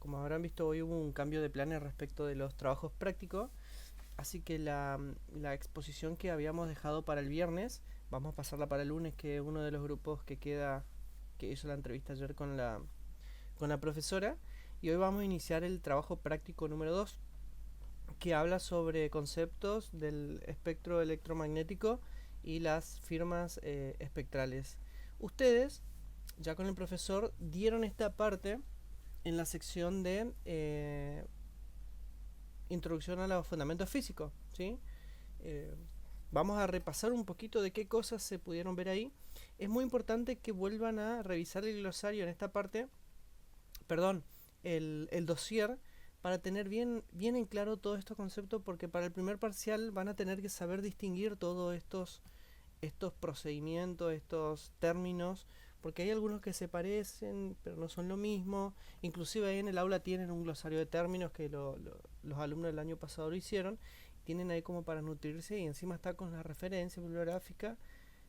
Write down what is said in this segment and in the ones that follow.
Como habrán visto, hoy hubo un cambio de planes respecto de los trabajos prácticos, así que la exposición que habíamos dejado para el viernes, vamos a pasarla para el lunes, que es uno de los grupos que queda, que hizo la entrevista ayer con la profesora, y hoy vamos a iniciar el trabajo práctico número 2, que habla sobre conceptos del espectro electromagnético y las firmas espectrales. Ustedes, ya con el profesor, dieron esta parte en la sección de introducción a los fundamentos físicos, ¿sí? Eh, Vamos a repasar un poquito de qué cosas se pudieron ver ahí. Es muy importante que vuelvan a revisar el glosario en esta parte, perdón, el dossier, para tener bien en claro todos estos conceptos, porque para el primer parcial van a tener que saber distinguir todos estos procedimientos, estos términos, porque hay algunos que se parecen, pero no son lo mismo. Inclusive ahí en el aula tienen un glosario de términos que los alumnos del año pasado lo hicieron. Tienen ahí como para nutrirse y encima está con la referencia bibliográfica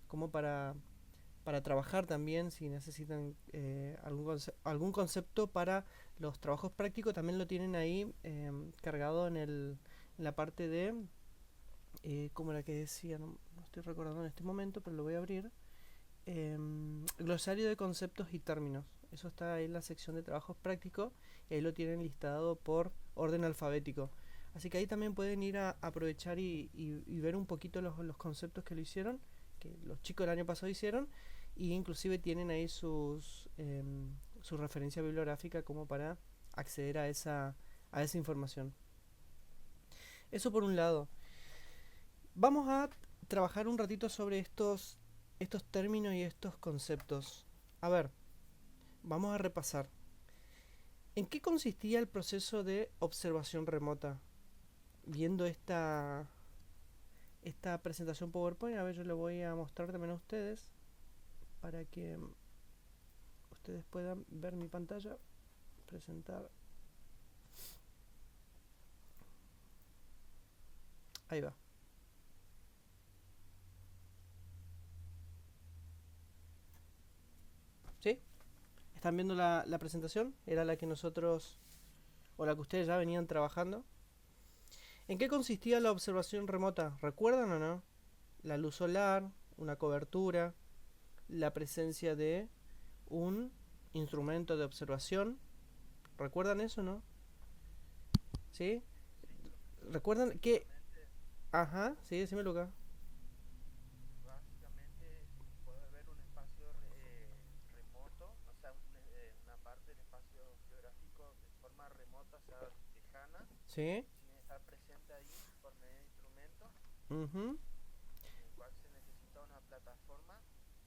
como para trabajar también si necesitan algún concepto para los trabajos prácticos. También lo tienen ahí cargado en la parte de como la que decía, no estoy recordando en este momento, pero lo voy a abrir. Glosario de conceptos y términos. Eso está ahí en la sección de trabajos prácticos y ahí lo tienen listado por orden alfabético. Así que ahí también pueden ir a aprovechar y ver un poquito los conceptos que lo hicieron, que los chicos del año pasado hicieron, y inclusive tienen ahí su referencia bibliográfica como para acceder a esa información. Eso por un lado. Vamos a trabajar un ratito sobre estos términos y estos conceptos. A ver, vamos a repasar. ¿En qué consistía el proceso de observación remota? Viendo esta presentación PowerPoint, a ver, yo le voy a mostrar también a ustedes para que ustedes puedan ver mi pantalla, presentar. Ahí va. ¿Sí? ¿Están viendo la presentación? Era la que nosotros, o la que ustedes ya venían trabajando. ¿En qué consistía la observación remota? ¿Recuerdan o no? La luz solar, una cobertura, la presencia de un instrumento de observación. ¿Recuerdan eso, no? ¿Sí? ¿Recuerdan que... Ajá, sí, decime Luca. Sí. Uh-huh.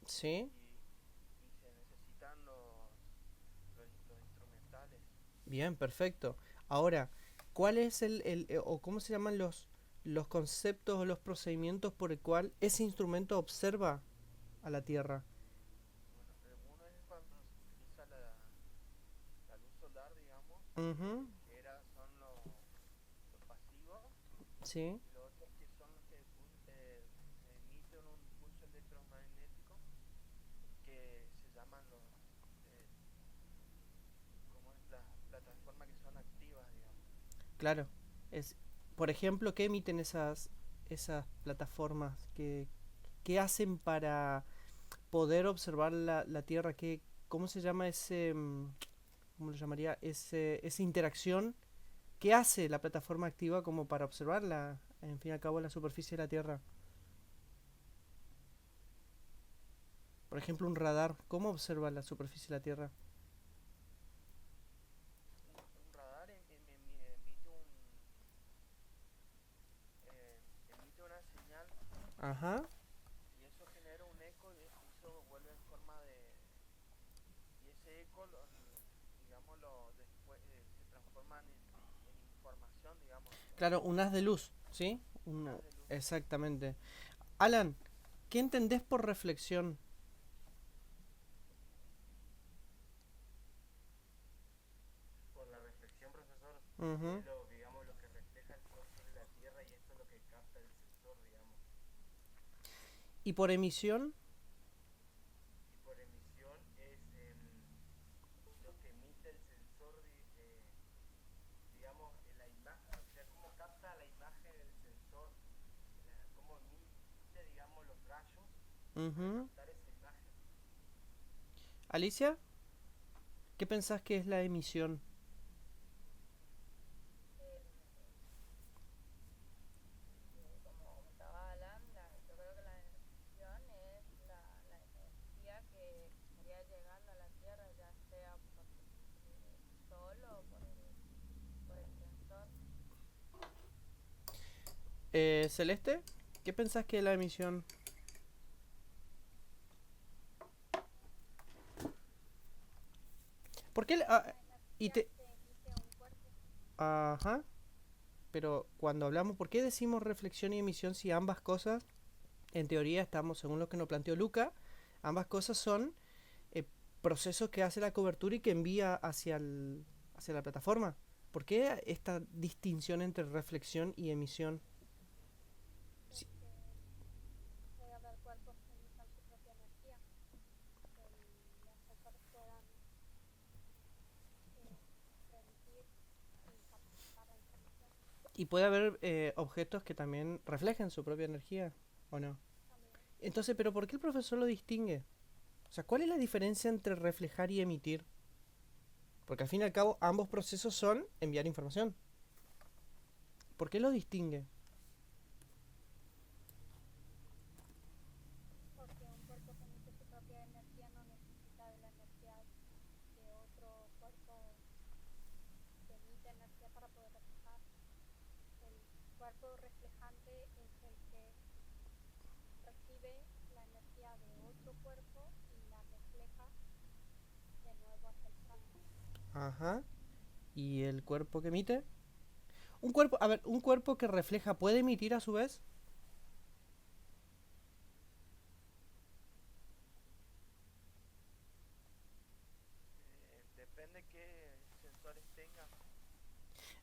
Sí. Bien, perfecto. Ahora, ¿cuál es o cómo se llaman los conceptos o los procedimientos por el cual ese instrumento observa a la Tierra? Ujú. Sí. Claro. Es, por ejemplo, ¿qué emiten esas plataformas? ¿Qué hacen para poder observar la Tierra? ¿Cómo se llama cómo lo llamaría? Esa interacción. ¿Qué hace la plataforma activa como para observarla, en fin y al cabo, la superficie de la Tierra? Por ejemplo, un radar. ¿Cómo observa la superficie de la Tierra? Ajá. Claro, un haz de luz, ¿sí? Exactamente. Alan, ¿qué entendés por reflexión? Ujú. ¿Y por emisión? Ujú. Alicia, ¿qué pensás que es la emisión? Como comentaba Alan, yo creo que la emisión es la energía que estaría llegando a la Tierra, ya sea por el sol o por el sensor. Celeste, ¿qué pensás que es la emisión? ¿Por qué? La Y energía te... que emite un cuerpo. Ajá, pero cuando hablamos, ¿por qué decimos reflexión y emisión si ambas cosas, en teoría, estamos, según lo que nos planteó Luca, ambas cosas son eh, procesos que hace la cobertura y que envía hacia la plataforma? ¿Por qué esta distinción entre reflexión y emisión? Si- Porque puede haber cuerpos que emitan su propia energía, que los sensores puedan eh, remitir y captar la información y puede haber objetos que también reflejen su propia energía, ¿o no? también. Entonces, ¿pero por qué el profesor lo distingue? O sea, ¿cuál es la diferencia entre reflejar y emitir? Porque al fin y al cabo ambos procesos son enviar información. ¿Por qué lo distingue? Porque un cuerpo que emite su propia energía no necesita de la energía de otro cuerpo que emite energía para poder reflejar. El cuerpo reflejante es el que recibe la energía de otro cuerpo y la refleja de nuevo hacia el sol. Ajá. ¿Y el cuerpo que emite? Un cuerpo, a ver, un cuerpo que refleja puede emitir a su vez.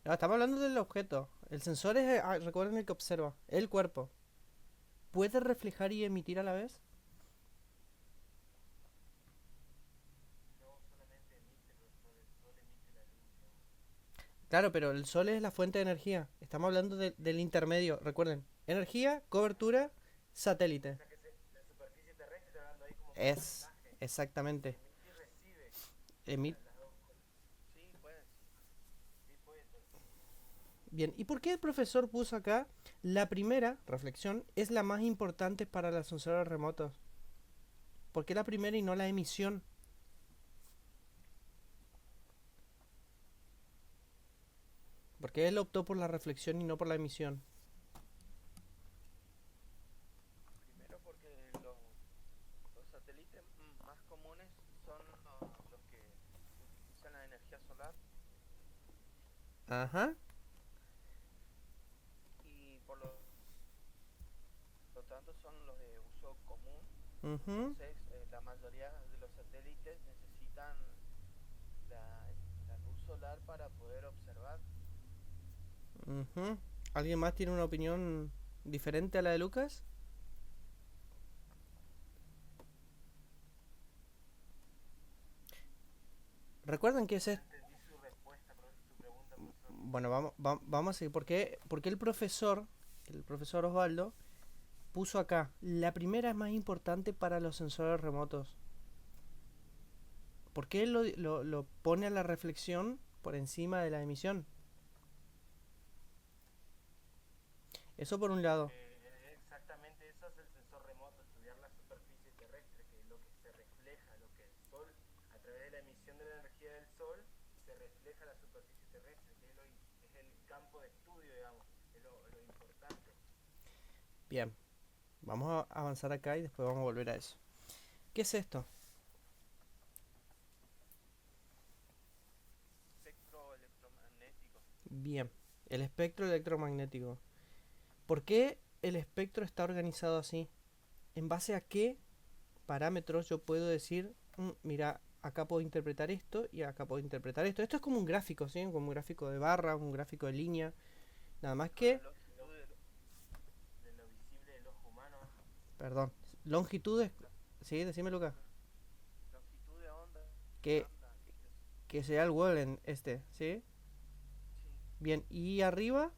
No, estamos hablando del objeto. El sensor es, recuerden, el que observa. El cuerpo. ¿Puede reflejar y emitir a la vez? Claro, pero el sol es la fuente de energía. Estamos hablando del intermedio. Recuerden, energía, cobertura, satélite. Es exactamente. Emit. Bien, ¿y por qué el profesor puso acá la primera reflexión es la más importante para los sensores remotos? ¿Por qué la primera y no la emisión? ¿Por qué él optó por la reflexión y no por la emisión? Ajá. Ujú. Ujú. ¿Alguien más tiene una opinión diferente a la de Lucas? Recuerden que ese es... Bueno, vamos a seguir. ¿Por qué el profesor Osvaldo, puso acá? La primera es más importante para los sensores remotos. ¿Por qué él lo pone a la reflexión por encima de la emisión? Eso por un lado. Bien, vamos a avanzar acá y después vamos a volver a eso. ¿Qué es esto? Bien, el espectro electromagnético. ¿Por qué el espectro está organizado así? ¿En base a qué parámetros yo puedo decir, mira, acá puedo interpretar esto y acá puedo interpretar esto? Esto es como un gráfico, ¿sí? Como un gráfico de barra, un gráfico de línea. Nada más que, perdón, longitudes, sí, decime Lucas, que, que sea el Wallen este, ¿sí? Bien, y arriba,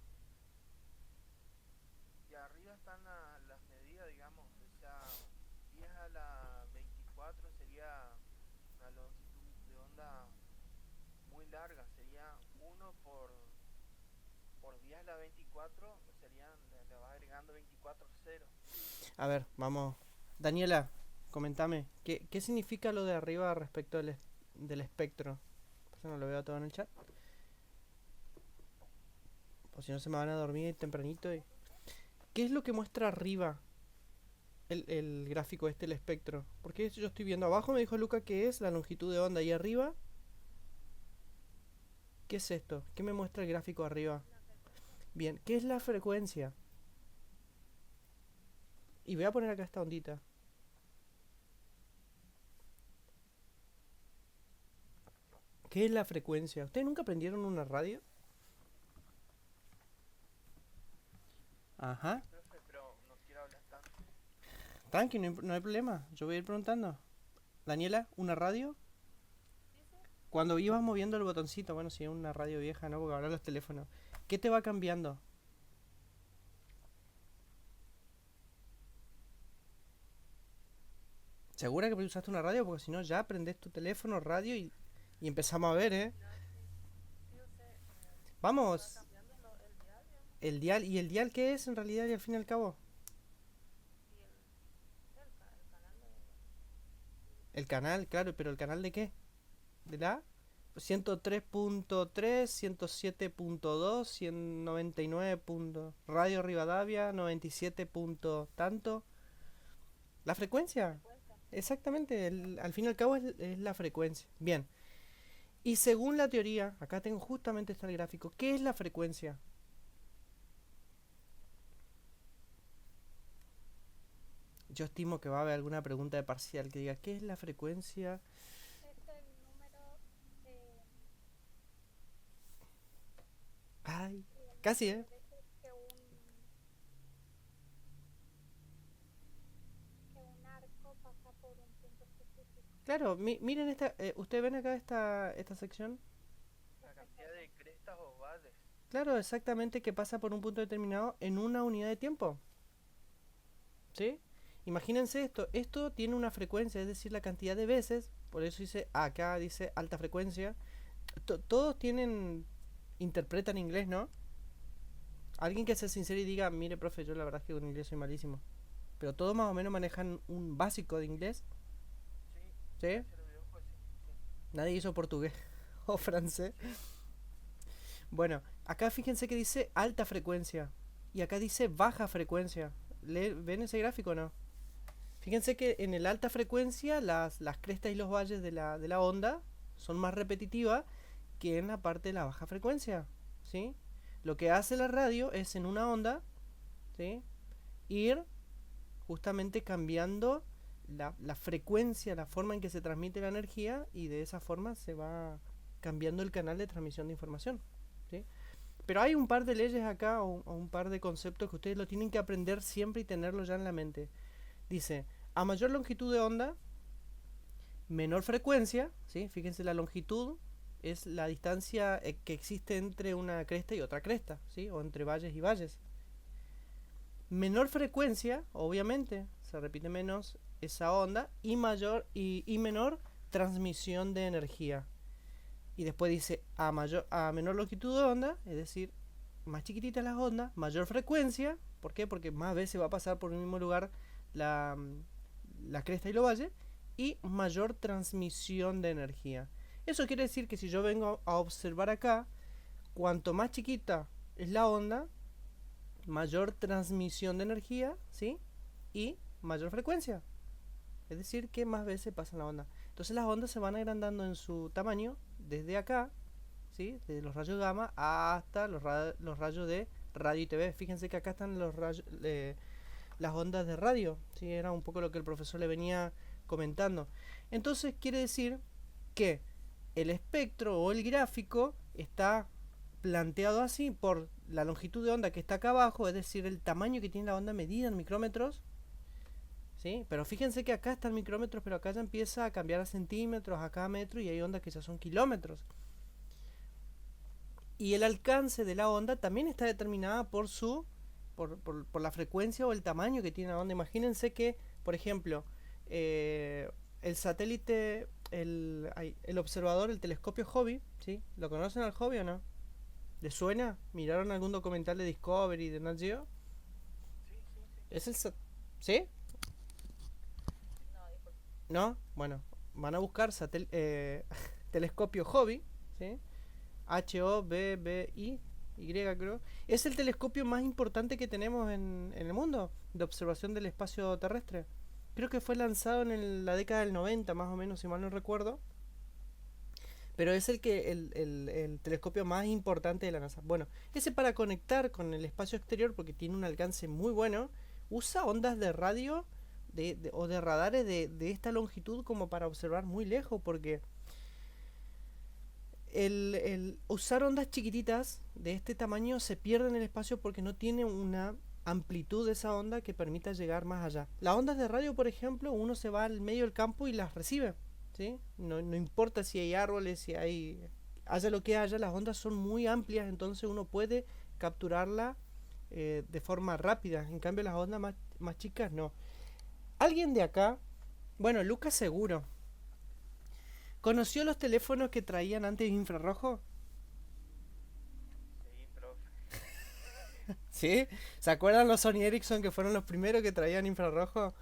por 10 a la 24 serían, le vas agregando 24 ceros. A ver, vamos. Daniela, comentame, ¿qué significa lo de arriba respecto del espectro? Pues no lo veo todo en el chat. Pues si no se me van a dormir tempranito. ¿Qué es lo que muestra arriba el gráfico este, el espectro? Porque yo estoy viendo abajo, me dijo Luca que es la longitud de onda. Y arriba, ¿qué es esto? ¿Qué me muestra el gráfico arriba? Bien, ¿qué es la frecuencia? Y voy a poner acá esta ondita. ¿Qué es la frecuencia? ¿Ustedes nunca aprendieron una radio? Ajá. Profe, pero no quiero hablar tanto. Tranqui, no hay problema. Yo voy a ir preguntando. Daniela, ¿una radio? Cuando ibas moviendo el botoncito, bueno, si es una radio vieja, ¿no? Porque ahora los teléfonos. ¿Qué te va cambiando? ¿Segura que usaste una radio? Porque si no, ya prendés tu teléfono, radio y empezamos a ver, ¿eh? Vamos. El dial. ¿Y el dial qué es en realidad y al fin y al cabo? El canal, claro, pero ¿el canal de qué? ¿De la? 103.3, 107.2, 199. Radio Rivadavia, 97. Tanto. ¿La frecuencia? Exactamente, al fin y al cabo es la frecuencia. Bien, y según la teoría, acá tengo justamente está el gráfico, ¿qué es la frecuencia? Yo estimo que va a haber alguna pregunta de parcial que diga, ¿qué es la frecuencia? Es el número de, Ay, el casi, número ¿eh? de veces que un arco pasa por un punto específico. Claro, miren esta, ¿ustedes ven acá esta sección? La cantidad de crestas o valles. Claro, exactamente que pasa por un punto determinado en una unidad de tiempo. ¿Sí? Imagínense esto tiene una frecuencia, es decir, la cantidad de veces, por eso dice, acá dice alta frecuencia. Todos interpretan inglés, ¿no? Alguien que sea sincero y diga, mire, profe, yo la verdad es que con inglés soy malísimo. Pero todos más o menos manejan un básico de inglés, Sí, ¿sí? gracias a Dios, pues sí. Nadie hizo portugués o francés. Sí, Bueno, acá fíjense que dice alta frecuencia y acá dice baja frecuencia. ¿Ven ese gráfico o no? Fíjense que en el alta frecuencia las crestas y los valles de la onda son más repetitivas que en la parte de la baja frecuencia, ¿sí? Lo que hace la radio es en una onda, ¿sí? Ir justamente cambiando la frecuencia, la forma en que se transmite la energía y de esa forma se va cambiando el canal de transmisión de información, ¿sí? Pero hay un par de leyes acá o un par de conceptos que ustedes lo tienen que aprender siempre y tenerlo ya en la mente. Dice, a mayor longitud de onda, menor frecuencia, ¿sí? Fíjense, la longitud es la distancia que existe entre una cresta y otra cresta, ¿sí? O entre valles y valles. Menor frecuencia, obviamente, se repite menos esa onda y menor transmisión de energía. Y después dice a menor longitud de onda, es decir, más chiquititas las ondas, mayor frecuencia. ¿Por qué? Porque más veces va a pasar por el mismo lugar la cresta y los valles. Y mayor transmisión de energía. Eso quiere decir que si yo vengo a observar acá, cuanto más chiquita es la onda, mayor transmisión de energía, ¿sí? Y mayor frecuencia. Es decir, que más veces pasa la onda. Entonces las ondas se van agrandando en su tamaño desde acá, ¿sí? Desde los rayos gamma hasta los rayos de radio y TV. Fíjense que acá están las ondas de radio, ¿sí? Era un poco lo que el profesor le venía comentando. Entonces quiere decir que el espectro o el gráfico está planteado así por la longitud de onda que está acá abajo, es decir, el tamaño que tiene la onda medida en micrómetros, ¿sí? Pero fíjense que acá están micrómetros, pero acá ya empieza a cambiar a centímetros, acá a metros, y hay ondas que ya son kilómetros. Y el alcance de la onda también está determinada por la frecuencia o el tamaño que tiene la onda. Imagínense que, por ejemplo, el satélite, el observador, el telescopio Hobby, ¿sí? ¿Lo conocen al Hobby o no? ¿Les suena? ¿Miraron algún documental de Discovery, de Nat Geo? Sí, sí, sí. ¿Es el ¿Sí? No, disculpe. ¿No? Bueno, van a buscar telescopio Hobby, ¿sí? HOBBI, creo. Es el telescopio más importante que tenemos en el mundo de observación del espacio terrestre. Creo que fue lanzado en la década del 90, más o menos, si mal no recuerdo. Pero es el telescopio más importante de la NASA. Bueno, ese para conectar con el espacio exterior, porque tiene un alcance muy bueno, usa ondas de radio o de radares de esta longitud como para observar muy lejos, porque el usar ondas chiquititas de este tamaño se pierde en el espacio porque no tiene una amplitud de esa onda que permita llegar más allá. Las ondas de radio, por ejemplo, uno se va al medio del campo y las recibe, ¿sí? No importa si hay árboles, si haya lo que haya, las ondas son muy amplias, entonces uno puede capturarla de forma rápida. En cambio, las ondas más chicas no. Alguien de acá, bueno, Lucas seguro, ¿conoció los teléfonos que traían antes infrarrojo? Sí, profe. ¿Sí? ¿Se acuerdan los Sony Ericsson que fueron los primeros que traían infrarrojo?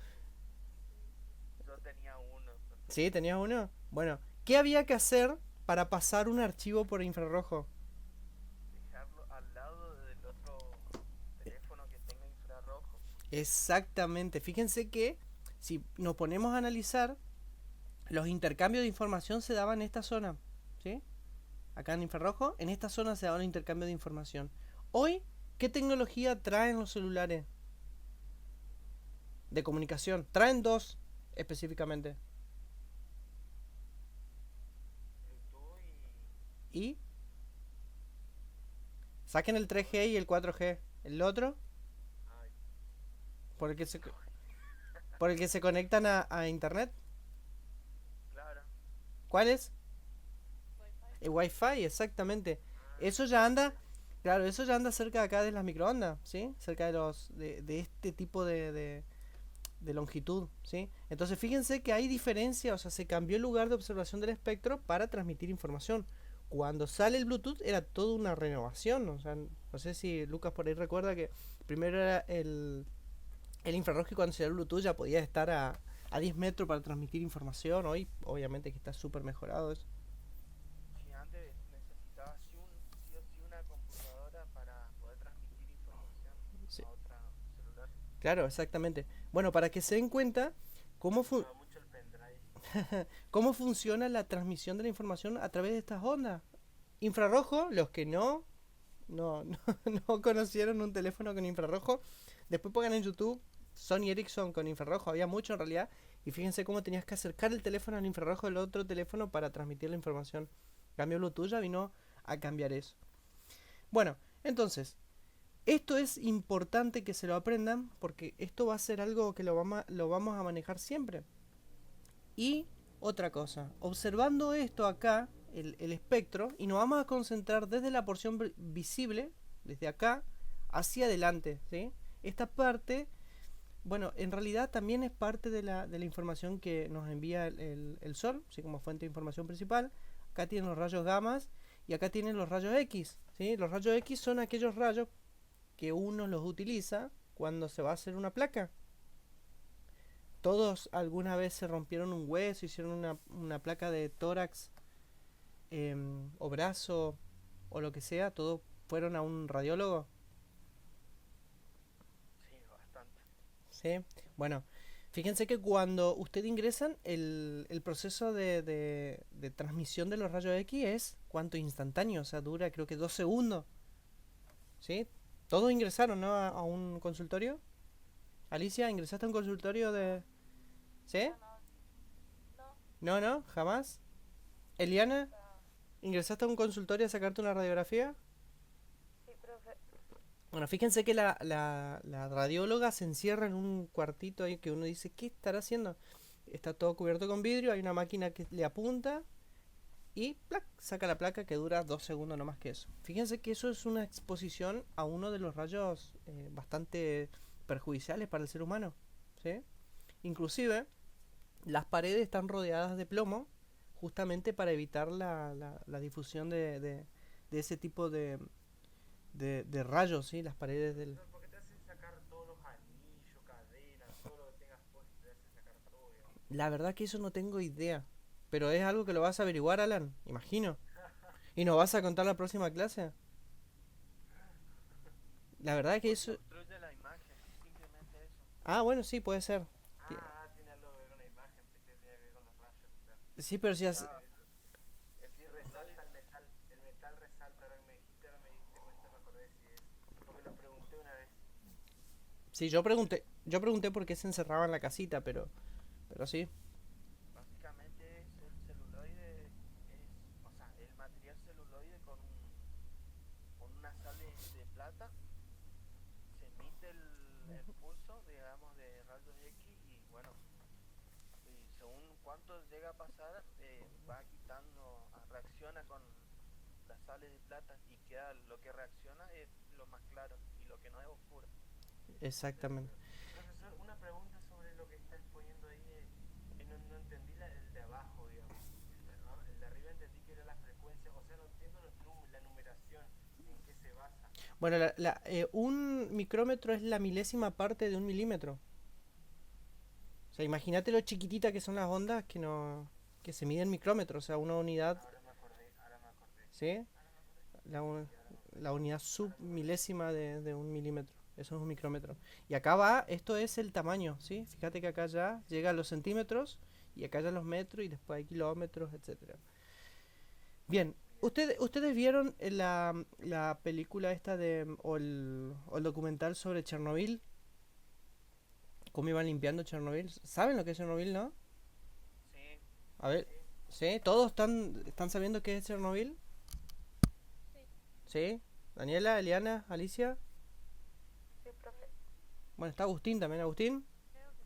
Yo tenía uno, profe. ¿Sí? ¿Tenías uno? Bueno, ¿qué había que hacer para pasar un archivo por infrarrojo? Dejarlo al lado del otro teléfono que tenga infrarrojo. Exactamente. Fíjense que si nos ponemos a analizar, los intercambios de información se daban en esta zona, ¿sí? Acá en infrarrojo, en esta zona se daba el intercambio de información. Hoy, ¿qué tecnología traen los celulares de comunicación? Traen dos específicamente. Bluetooth Y saquen el 3G y el 4G. ¿El otro? Ay, Por el que se conectan a internet. claro. ¿Cuál es? Wi-Fi. El Wi-Fi, exactamente. Ah, Eso ya anda, claro, eso ya anda cerca de acá de las microondas, ¿sí? Cerca de este tipo de longitud, ¿sí? Entonces fíjense que hay diferencia, o sea, se cambió el lugar de observación del espectro para transmitir información. Cuando sale el Bluetooth era toda una renovación, o sea, no sé si Lucas por ahí recuerda que primero era el infrarrojo y cuando salió el Bluetooth ya podía estar a 10 metros para transmitir información. Hoy obviamente que está súper mejorado eso. si antes necesitaba sí o sí una computadora para poder transmitir información Sí. a otra celular. Claro, exactamente. Bueno, para que se den cuenta cómo, Usaba mucho el pendrive. cómo funciona la transmisión de la información a través de estas ondas. Infrarrojo, los que no, no conocieron un teléfono con infrarrojo, después pongan en YouTube Sony Ericsson con infrarrojo, había mucho en realidad, y fíjense cómo tenías que acercar el teléfono al infrarrojo del otro teléfono para transmitir la información. En cambio, Bluetooth ya vino a cambiar eso. Bueno, entonces, esto es importante que se lo aprendan porque esto va a ser algo que lo vamos a manejar siempre. Y otra cosa, observando esto acá, el espectro, y nos vamos a concentrar desde la porción visible, desde acá, hacia adelante, ¿sí? Esta parte, bueno, en realidad también es parte de la información que nos envía el Sol, ¿sí? Como fuente de información principal. Acá tienen los rayos gamma y acá tienen los rayos X, ¿sí? Los rayos X son aquellos rayos que uno los utiliza cuando se va a hacer una placa. Todos alguna vez se rompieron un hueso, hicieron una placa de tórax o brazo o lo que sea, todos fueron a un radiólogo. Sí, bastante. ¿Sí? Bueno, fíjense que cuando ustedes ingresan, el proceso de transmisión de los rayos X es cuánto instantáneo, o sea, dura creo que 2 segundos. ¿Sí? Todos ingresaron, ¿no? A un consultorio. Alicia, ¿ingresaste a un consultorio de...? ¿Sí? No, No, jamás. Eliana, o sea, ¿ingresaste a un consultorio a sacarte una radiografía? sí, profe. Bueno, fíjense que la radióloga se encierra en un cuartito ahí que uno dice, ¿qué estará haciendo? Está todo cubierto con vidrio, hay una máquina que le apunta y ¡plac! Saca la placa que dura 2 segundos, no más que eso. Fíjense que eso es una exposición a uno de los rayos bastante perjudiciales para el ser humano, ¿sí? Inclusive, las paredes están rodeadas de plomo justamente para evitar la difusión de ese tipo de rayos, ¿sí? Las paredes del... Entonces, porque te hace sacar todos los anillos, cadenas, todo lo que tengas puesto, te hace sacar todo, digamos. La verdad que eso no tengo idea. Pero es algo que lo vas a averiguar, Alan, imagino. ¿Y nos vas a contar la próxima clase? La verdad que Porque eso... obstruye la imagen, simplemente eso. Ah, bueno, sí, puede ser. Ti- Tiene algo que ver con la imagen, pensé que tenía que ver con los rayos. Claro. Sí, pero si has... Es decir, resalta el metal resalta, ahora que me dijiste, ahora me diste cuenta, me acordé si es. Porque lo pregunté una vez. Sí, yo pregunté por qué se encerraba en la casita, pero sí. Básicamente es el celuloide, o sea, el material celuloide con una sal de plata, se emite el pulso, digamos, de rayos X y bueno, y según cuánto llega a pasar, va quitando, reacciona con las sales de plata y queda lo que reacciona es lo más claro y lo que no es oscuro. Exactamente. Profesor, una pregunta sobre lo que está exponiendo ahí, no entendí el de abajo, digamos. El de arriba entendí que era la frecuencia, o sea, no entiendo la numeración, en qué se basa. Bueno, un micrómetro es la milésima parte de un milímetro. O sea, imagínate lo chiquitita que son las ondas que no que se mide en micrómetros, o sea, una unidad, Ahora me acordé, ¿sí? ahora me acordé. La, un- Sí, ahora me acordé. la unidad Ahora me acordé. submilésima de un milímetro. Eso es un micrómetro. Y acá va, esto es el tamaño, ¿sí? Fíjate que acá ya llega a los centímetros y acá ya los metros y después hay kilómetros, etcétera. Bien, Bien. ustedes vieron la película esta de o el documental sobre Chernobyl, cómo iban limpiando Chernobyl. ¿Saben lo que es Chernobyl, no? Sí, A ver, sí. ¿sí? ¿Todos están sabiendo qué es Chernobyl? Sí, ¿Sí? Daniela, Eliana, Alicia. sí, profe. Bueno, está Agustín también. Agustín, Creo que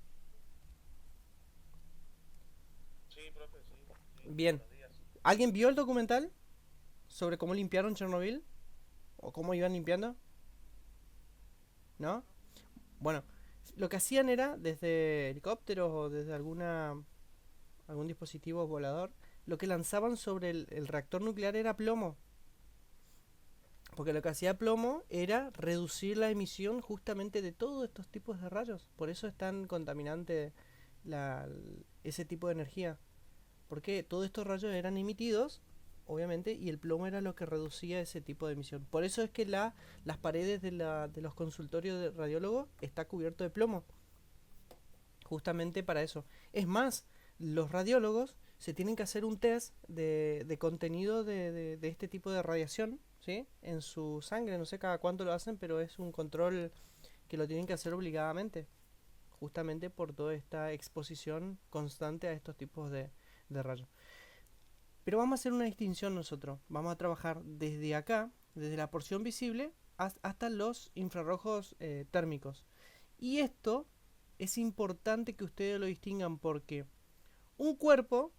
sí. Sí, profe, sí, sí. bien. Buenos días. ¿Alguien vio el documental sobre cómo limpiaron Chernobyl? ¿O cómo iban limpiando? ¿No? Bueno, lo que hacían era desde helicópteros o desde algún dispositivo volador, lo que lanzaban sobre el reactor nuclear era plomo. Porque lo que hacía plomo era reducir la emisión justamente de todos estos tipos de rayos. Por eso es tan contaminante la, ese tipo de energía. Porque todos estos rayos eran emitidos, obviamente, y el plomo era lo que reducía ese tipo de emisión. Por eso es que las paredes de los consultorios de radiólogos está cubierto de plomo. Justamente para eso. Es más, los radiólogos se tienen que hacer un test de contenido de este tipo de radiación, ¿sí? En su sangre, no sé cada cuánto lo hacen, pero es un control que lo tienen que hacer obligadamente, justamente por toda esta exposición constante a estos tipos de rayos. Pero vamos a hacer una distinción nosotros. Vamos a trabajar desde acá, desde la porción visible, hasta los infrarrojos térmicos. Y esto es importante que ustedes lo distingan porque un cuerpo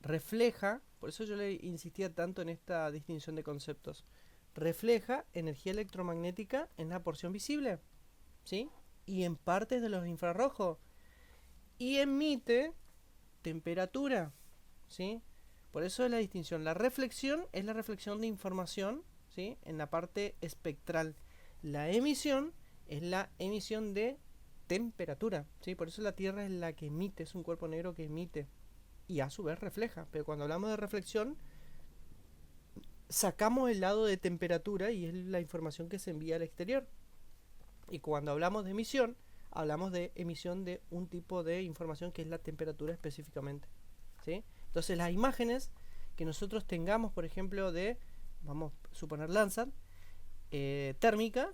refleja, por eso yo le insistía tanto en esta distinción de conceptos, refleja energía electromagnética en la porción visible, ¿sí? Y en partes de los infrarrojos. Y emite temperatura, ¿sí? Por eso es la distinción. La reflexión es la reflexión de información, ¿sí? En la parte espectral. La emisión es la emisión de temperatura, ¿sí? Por eso la Tierra es la que emite, es un cuerpo negro que emite y a su vez refleja. Pero cuando hablamos de reflexión, sacamos el lado de temperatura y es la información que se envía al exterior. Y cuando hablamos de emisión, hablamos de emisión de un tipo de información que es la temperatura específicamente, ¿sí? Entonces las imágenes que nosotros tengamos, por ejemplo, vamos a suponer Landsat, térmica,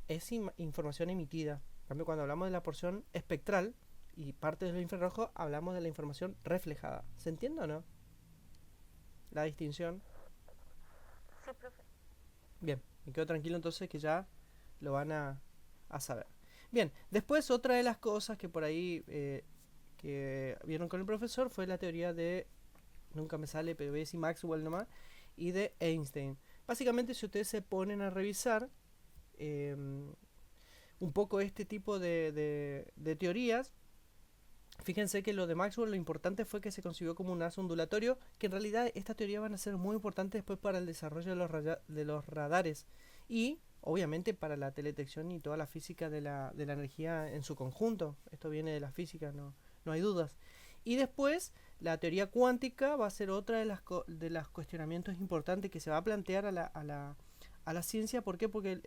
es información emitida. En cambio, cuando hablamos de la porción espectral y partes del infrarrojo, hablamos de la información reflejada. ¿Se entiende o no? La distinción. Sí, profe. Bien, me quedo tranquilo entonces que ya lo van a saber. Bien, después otra de las cosas que por ahí que vieron con el profesor fue la teoría de, nunca me sale, pero voy a decir Maxwell nomás, y de Einstein. Básicamente, si ustedes se ponen a revisar un poco este tipo de teorías, Fíjense que lo de Maxwell, lo importante fue que se concibió como un haz ondulatorio, que en realidad esta teoría van a ser muy importantes después para el desarrollo de los radares y obviamente para la teledetección y toda la física de la energía en su conjunto. Esto viene de la física, no hay dudas. Y después la teoría cuántica va a ser otra de los cuestionamientos importantes que se va a plantear a la ciencia. ¿Por qué? Porque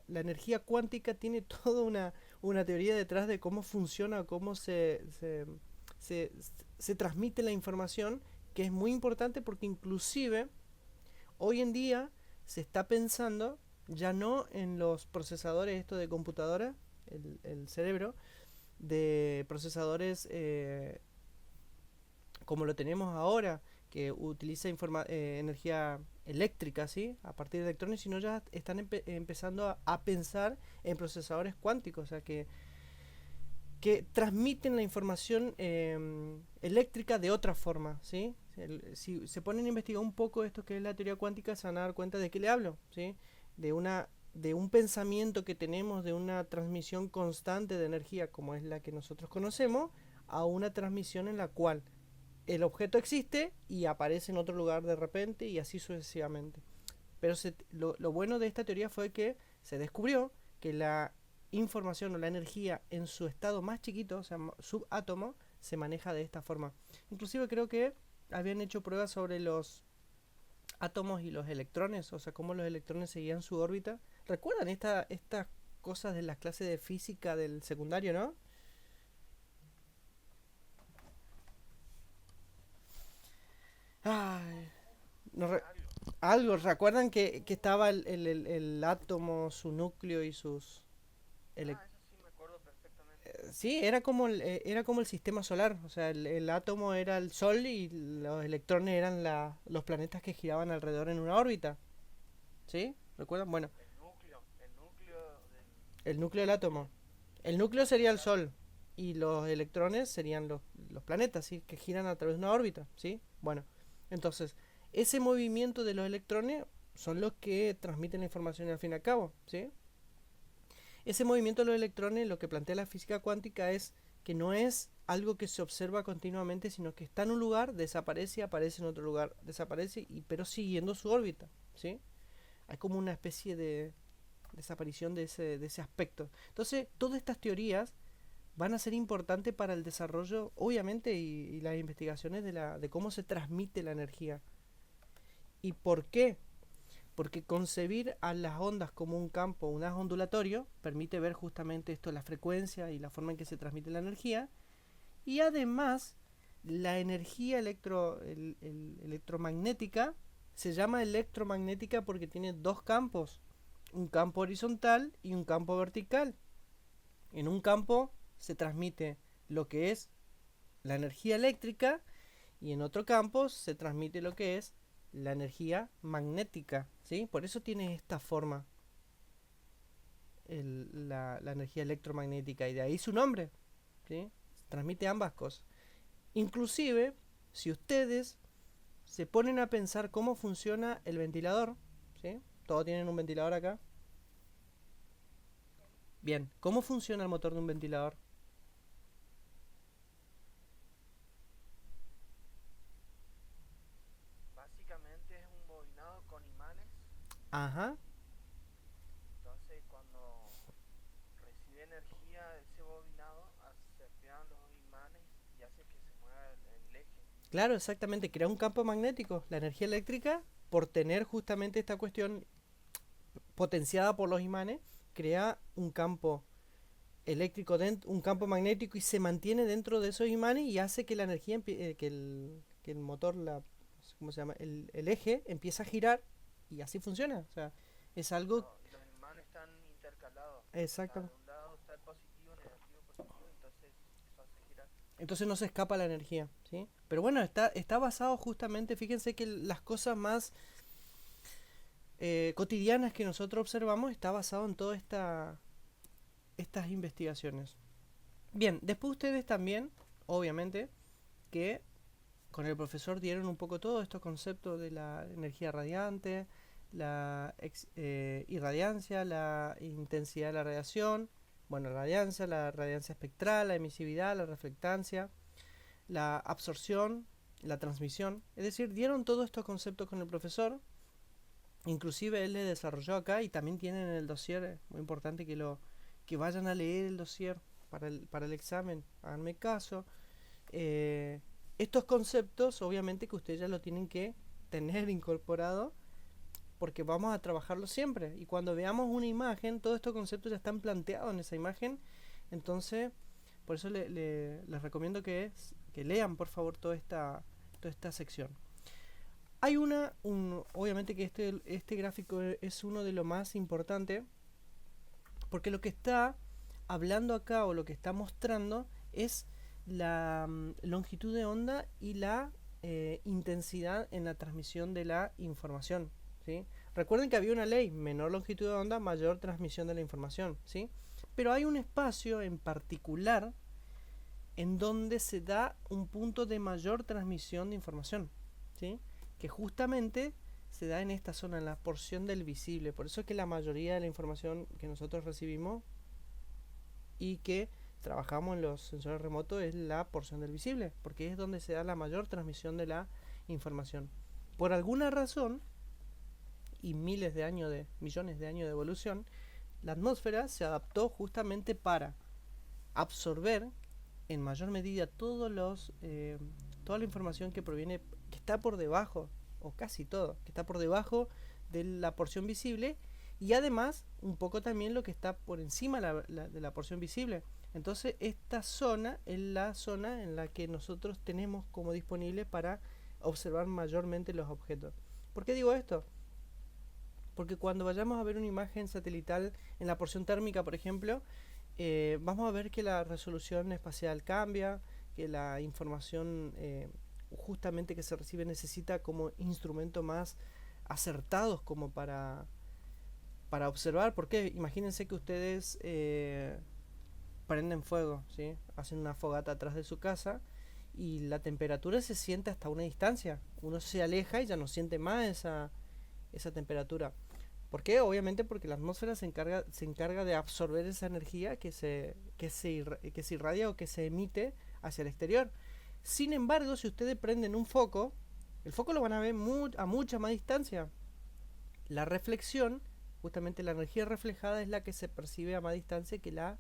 la energía cuántica tiene toda una teoría detrás de cómo funciona, cómo se, se transmite la información, que es muy importante porque inclusive hoy en día se está pensando ya no en los procesadores esto de computadora, el cerebro, de procesadores como lo tenemos ahora, que utiliza energía eléctrica, ¿sí? A partir de electrones, sino ya están empezando a pensar en procesadores cuánticos, o sea, que transmiten la información eléctrica de otra forma, ¿sí? Si se ponen a investigar un poco esto que es la teoría cuántica, se van a dar cuenta de qué le hablo, ¿sí? De un pensamiento que tenemos, de una transmisión constante de energía, como es la que nosotros conocemos, a una transmisión en la cual el objeto existe y aparece en otro lugar de repente y así sucesivamente. Pero lo bueno de esta teoría fue que se descubrió que la información o la energía en su estado más chiquito, o sea, subatómo, se maneja de esta forma. Inclusive creo que habían hecho pruebas sobre los átomos y los electrones, o sea, cómo los electrones seguían su órbita. ¿Recuerdan estas cosas de las clases de física del secundario, no? Ay, no algo, ¿recuerdan que estaba el átomo, su núcleo y sus Ah, eso sí me acuerdo perfectamente. sí, era como el sistema solar, o sea, el átomo era el sol y los electrones eran los planetas que giraban alrededor en una órbita, ¿sí? ¿Recuerdan? Bueno, El núcleo el núcleo del átomo. del, El núcleo sería el del átomo. sol y los electrones serían los planetas, ¿sí? Que giran a través de una órbita, ¿sí? Bueno, entonces, ese movimiento de los electrones son los que transmiten la información al fin y al cabo, ¿sí? Ese movimiento de los electrones, lo que plantea la física cuántica es que no es algo que se observa continuamente, sino que está en un lugar, desaparece, aparece en otro lugar, desaparece, pero siguiendo su órbita, ¿sí? Hay como una especie de desaparición de ese aspecto. Entonces, todas estas teorías van a ser importantes para el desarrollo, obviamente, y las investigaciones de cómo se transmite la energía. ¿Y por qué? Porque concebir a las ondas como un campo, un haz ondulatorio, permite ver justamente esto, la frecuencia y la forma en que se transmite la energía. Y además, la energía electromagnética se llama electromagnética porque tiene dos campos, un campo horizontal y un campo vertical. En un campo se transmite lo que es la energía eléctrica y en otro campo se transmite lo que es la energía magnética, ¿sí? Por eso tiene esta forma la energía electromagnética y de ahí su nombre, ¿sí? Transmite ambas cosas. Inclusive, si ustedes se ponen a pensar cómo funciona el ventilador, ¿sí? Todos tienen un ventilador acá. Bien, ¿cómo funciona el motor de un ventilador? Básicamente es un bobinado con imanes. Ajá, Entonces cuando recibe energía de ese bobinado, se activan los imanes y hace que se mueva el eje. claro, exactamente, crea un campo magnético. La energía eléctrica, por tener justamente esta cuestión potenciada por los imanes, crea un campo eléctrico, un campo magnético y se mantiene dentro de esos imanes y hace que la energía, que el motor, ¿cómo se llama? El eje empieza a girar y así funciona. O sea, es algo Los imanes están intercalados. O sea, exacto. de un lado está el positivo, negativo, positivo, entonces eso hace girar. Entonces no se escapa la energía, ¿sí? Pero bueno, está basado justamente, fíjense que las cosas más cotidianas que nosotros observamos está basado en todas estas investigaciones. Bien, después ustedes también, obviamente, que con el profesor dieron un poco todos estos conceptos de la energía radiante, la irradiancia, la intensidad de la radiación. Bueno, la radiancia espectral, la emisividad, la reflectancia, la absorción, la transmisión. Es decir, dieron todos estos conceptos con el profesor. Inclusive él le desarrolló acá y también tienen en el dossier, muy importante que vayan a leer el dossier para el examen, háganme caso. Estos conceptos obviamente que ustedes ya lo tienen que tener incorporado porque vamos a trabajarlo siempre y cuando veamos una imagen todos estos conceptos ya están planteados en esa imagen. Entonces por eso les recomiendo que lean por favor toda esta sección. Hay obviamente que este gráfico es uno de lo más importante porque lo que está hablando acá o lo que está mostrando es la longitud de onda y la intensidad en la transmisión de la información, ¿sí? Recuerden que había una ley, menor longitud de onda, mayor transmisión de la información, ¿sí? Pero hay un espacio en particular en donde se da un punto de mayor transmisión de información, ¿sí? Que justamente se da en esta zona, en la porción del visible. Por eso es que la mayoría de la información que nosotros recibimos y que trabajamos en los sensores remotos es la porción del visible, porque es donde se da la mayor transmisión de la información. Por alguna razón, y millones de años de evolución, la atmósfera se adaptó justamente para absorber en mayor medida toda la información que está por debajo, o casi todo, que está por debajo de la porción visible, y además un poco también lo que está por encima de la porción visible. Entonces esta zona es la zona en la que nosotros tenemos como disponible para observar mayormente los objetos. ¿Por qué digo esto? Porque cuando vayamos a ver una imagen satelital en la porción térmica, por ejemplo, vamos a ver que la resolución espacial cambia, que la información justamente que se recibe necesita como instrumentos más acertados como para observar. Porque imagínense que ustedes prenden fuego, ¿sí? Hacen una fogata atrás de su casa y la temperatura se siente hasta una distancia. Uno se aleja y ya no siente más esa temperatura. ¿Por qué? Obviamente porque la atmósfera se encarga de absorber esa energía que se irradia o que se emite hacia el exterior. Sin embargo, si ustedes prenden un foco, el foco lo van a ver a mucha más distancia. La reflexión, justamente la energía reflejada, es la que se percibe a más distancia que la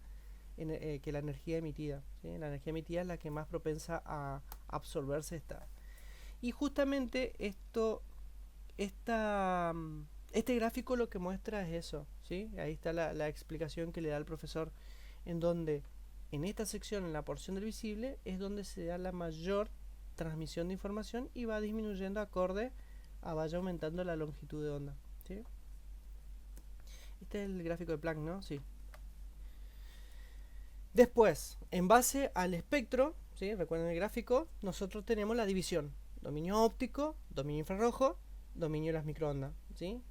energía emitida, ¿sí? La energía emitida es la que más propensa a absorberse está. Y justamente este gráfico lo que muestra es eso, ¿sí? Ahí está la explicación que le da el profesor, en donde en esta sección, en la porción del visible, es donde se da la mayor transmisión de información y va disminuyendo acorde a vaya aumentando la longitud de onda, ¿sí? Este es el gráfico de Planck, ¿no? Sí. Después, en base al espectro, ¿sí? Recuerden el gráfico, nosotros tenemos la división: dominio óptico, dominio infrarrojo, dominio de las microondas, ¿sí?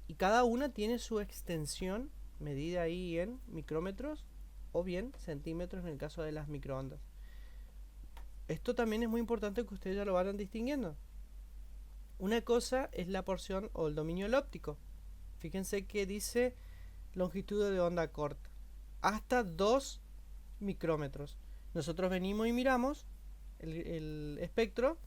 Y cada una tiene su extensión medida ahí en micrómetros o bien centímetros en el caso de las microondas. Esto también es muy importante que ustedes ya lo vayan distinguiendo. Una cosa es la porción o el dominio del óptico. Fíjense que dice longitud de onda corta, hasta 2 micrómetros. Nosotros venimos y miramos el espectro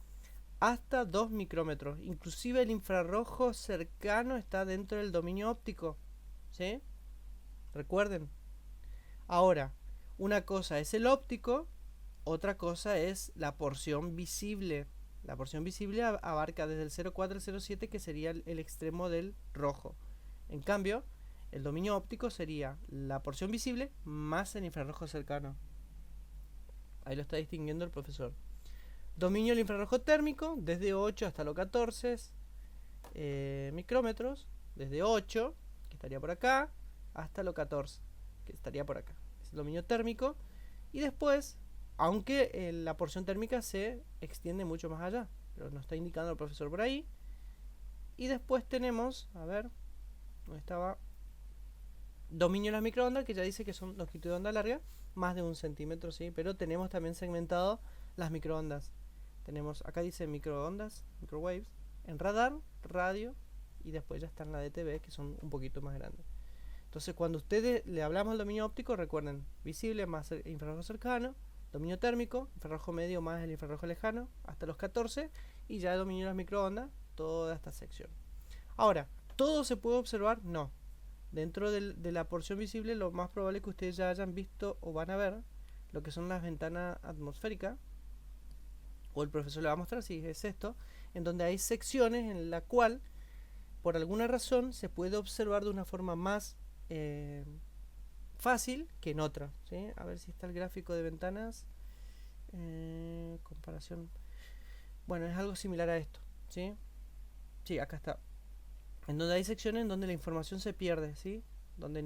hasta 2 micrómetros. Inclusive el infrarrojo cercano está dentro del dominio óptico, ¿sí? Recuerden. Ahora, una cosa es el óptico, otra cosa es la porción visible. La porción visible abarca desde el 0,4 al 0,7, que sería el extremo del rojo. En cambio, el dominio óptico sería la porción visible más el infrarrojo cercano. Ahí lo está distinguiendo el profesor. Dominio del infrarrojo térmico, desde 8 hasta los 14 micrómetros, desde 8, que estaría por acá, hasta los 14, que estaría por acá. Es el dominio térmico. Y después, aunque la porción térmica se extiende mucho más allá, pero nos está indicando el profesor por ahí. Y después tenemos, a ver, ¿dónde estaba? Dominio de las microondas, que ya dice que son longitud de onda larga, más de 1 centímetro, ¿sí? Pero tenemos también segmentado las microondas. Tenemos, acá dice microondas, microwaves, en radar, radio, y después ya están la DTV, que son un poquito más grandes. Entonces, cuando ustedes le hablamos al dominio óptico, recuerden, visible más el infrarrojo cercano, dominio térmico, infrarrojo medio más el infrarrojo lejano, hasta los 14, y ya el dominio de las microondas, toda esta sección. Ahora, ¿todo se puede observar? No. Dentro de la porción visible, lo más probable es que ustedes ya hayan visto o van a ver lo que son las ventanas atmosféricas, o el profesor le va a mostrar si es esto, en donde hay secciones en la cual, por alguna razón, se puede observar de una forma más fácil que en otra, ¿sí? A ver si está el gráfico de ventanas. Comparación. Bueno, es algo similar a esto, ¿sí? Sí, acá está. En donde hay secciones en donde la información se pierde, ¿sí? Donde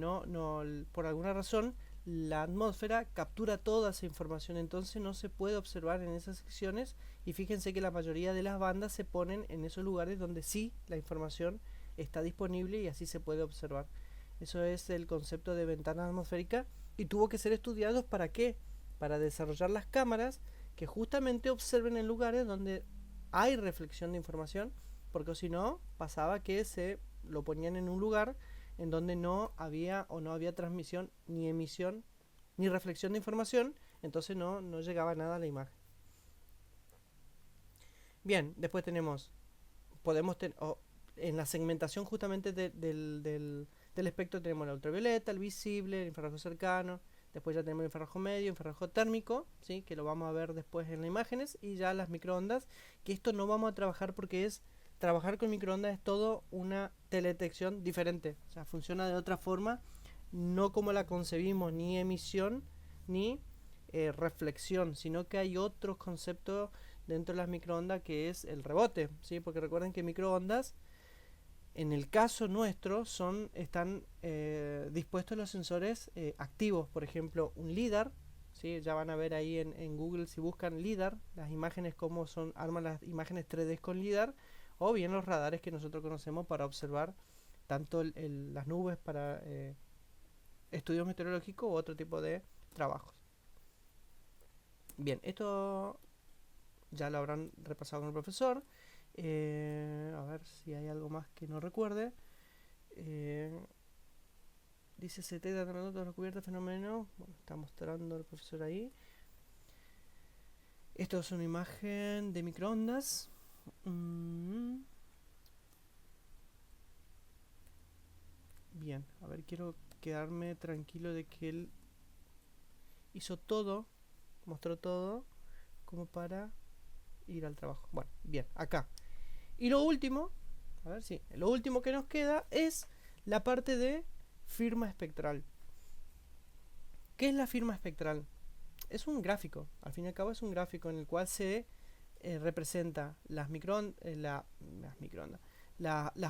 por alguna razón, la atmósfera captura toda esa información, entonces no se puede observar en esas secciones. Y fíjense que la mayoría de las bandas se ponen en esos lugares donde sí la información está disponible y así se puede observar. Eso es el concepto de ventana atmosférica, y tuvo que ser estudiado ¿para qué? Para desarrollar las cámaras que justamente observen en lugares donde hay reflexión de información, porque si no, pasaba que se lo ponían en un lugar en donde no había transmisión, ni emisión, ni reflexión de información, entonces no llegaba nada a la imagen. Bien, después podemos tener, en la segmentación justamente del espectro tenemos el ultravioleta, el visible, el infrarrojo cercano, después ya tenemos el infrarrojo medio, infrarrojo térmico, ¿sí? Que lo vamos a ver después en las imágenes, y ya las microondas, que esto no vamos a trabajar porque trabajar con microondas es todo una teledetección diferente, o sea, funciona de otra forma, no como la concebimos, ni emisión ni reflexión, sino que hay otros conceptos dentro de las microondas que es el rebote, ¿sí? Porque recuerden que microondas, en el caso nuestro, están dispuestos los sensores activos, por ejemplo, un LIDAR, ¿sí? Ya van a ver ahí en Google, si buscan LIDAR, las imágenes cómo arman las imágenes 3D con LIDAR, o bien los radares que nosotros conocemos para observar tanto las nubes para estudios meteorológicos u otro tipo de trabajos. Bien, esto ya lo habrán repasado con el profesor. A ver si hay algo más que no recuerde. Dice CT tratamiento de la cubierta fenómeno. Bueno, está mostrando el profesor ahí. Esto es una imagen de microondas. Bien, a ver, quiero quedarme tranquilo de que él hizo todo, mostró todo, como para ir al trabajo. Bueno, bien, acá. Y lo último, a ver si, lo último que nos queda es la parte de firma espectral. ¿Qué es la firma espectral? Es un gráfico, al fin y al cabo es un gráfico en el cual se representa las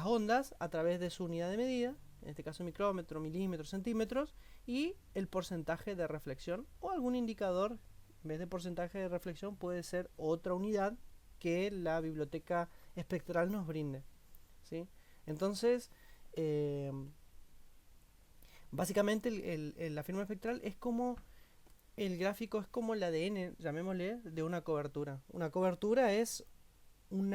ondas a través de su unidad de medida, en este caso micrómetro, milímetros, centímetros, y el porcentaje de reflexión o algún indicador. En vez de porcentaje de reflexión puede ser otra unidad que la biblioteca espectral nos brinde, ¿sí? Entonces, básicamente la firma espectral es como el gráfico, es como el ADN, llamémosle, de una cobertura. Una cobertura es un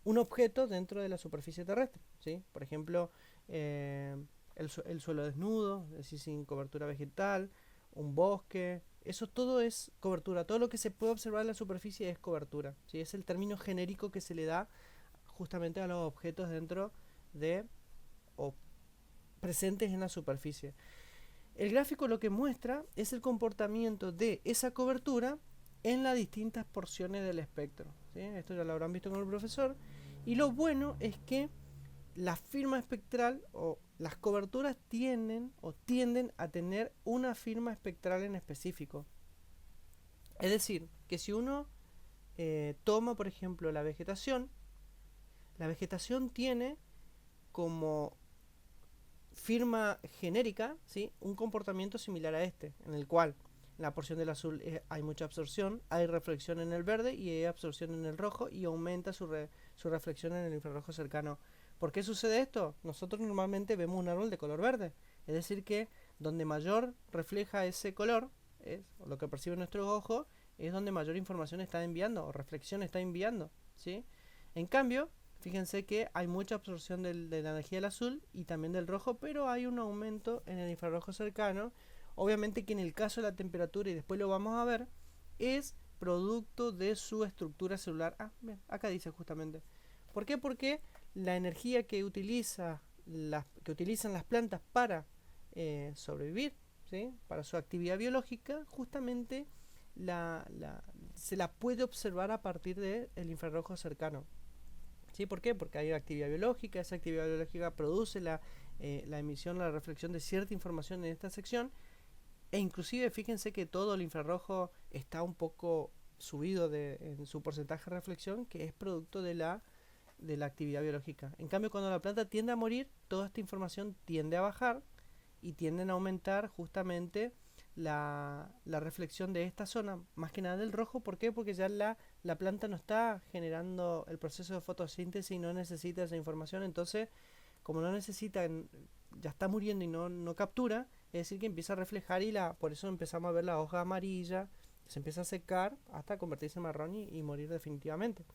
objeto dentro de la superficie terrestre, ¿sí? Por ejemplo, el suelo desnudo, es decir, sin cobertura vegetal, un bosque, eso todo es cobertura. Todo lo que se puede observar en la superficie es cobertura, ¿sí? Es el término genérico que se le da justamente a los objetos dentro de o presentes en la superficie. El gráfico lo que muestra es el comportamiento de esa cobertura en las distintas porciones del espectro, ¿sí? Esto ya lo habrán visto con el profesor. Y lo bueno es que la firma espectral o las coberturas tienden a tener una firma espectral en específico. Es decir, que si uno toma, por ejemplo, la vegetación tiene como firma genérica, ¿sí?, un comportamiento similar a este, en el cual en la porción del azul hay mucha absorción, hay reflexión en el verde y hay absorción en el rojo, y aumenta su reflexión en el infrarrojo cercano. ¿Por qué sucede esto? Nosotros normalmente vemos un árbol de color verde, es decir que donde mayor refleja ese color, o lo que percibe nuestro ojo, es donde mayor información está enviando o reflexión está enviando, ¿sí? En cambio, Fíjense que hay mucha absorción de la energía del azul y también del rojo, pero hay un aumento en el infrarrojo cercano. Obviamente que en el caso de la temperatura, y después lo vamos a ver, es producto de su estructura celular. Bien, acá dice justamente. ¿Por qué? Porque la energía que utilizan las plantas para sobrevivir, ¿sí? Para su actividad biológica, justamente se la puede observar a partir del infrarrojo cercano. ¿Sí? ¿Por qué? Porque hay actividad biológica, esa actividad biológica produce la emisión, la reflexión de cierta información en esta sección, e inclusive fíjense que todo el infrarrojo está un poco subido en su porcentaje de reflexión, que es producto de la actividad biológica. En cambio, cuando la planta tiende a morir, toda esta información tiende a bajar y tienden a aumentar justamente la reflexión de esta zona, más que nada del rojo. ¿Por qué? Porque ya la planta no está generando el proceso de fotosíntesis y no necesita esa información. Entonces, como no necesita, ya está muriendo y no captura, es decir, que empieza a reflejar, y por eso empezamos a ver la hoja amarilla, se empieza a secar hasta convertirse en marrón y morir definitivamente.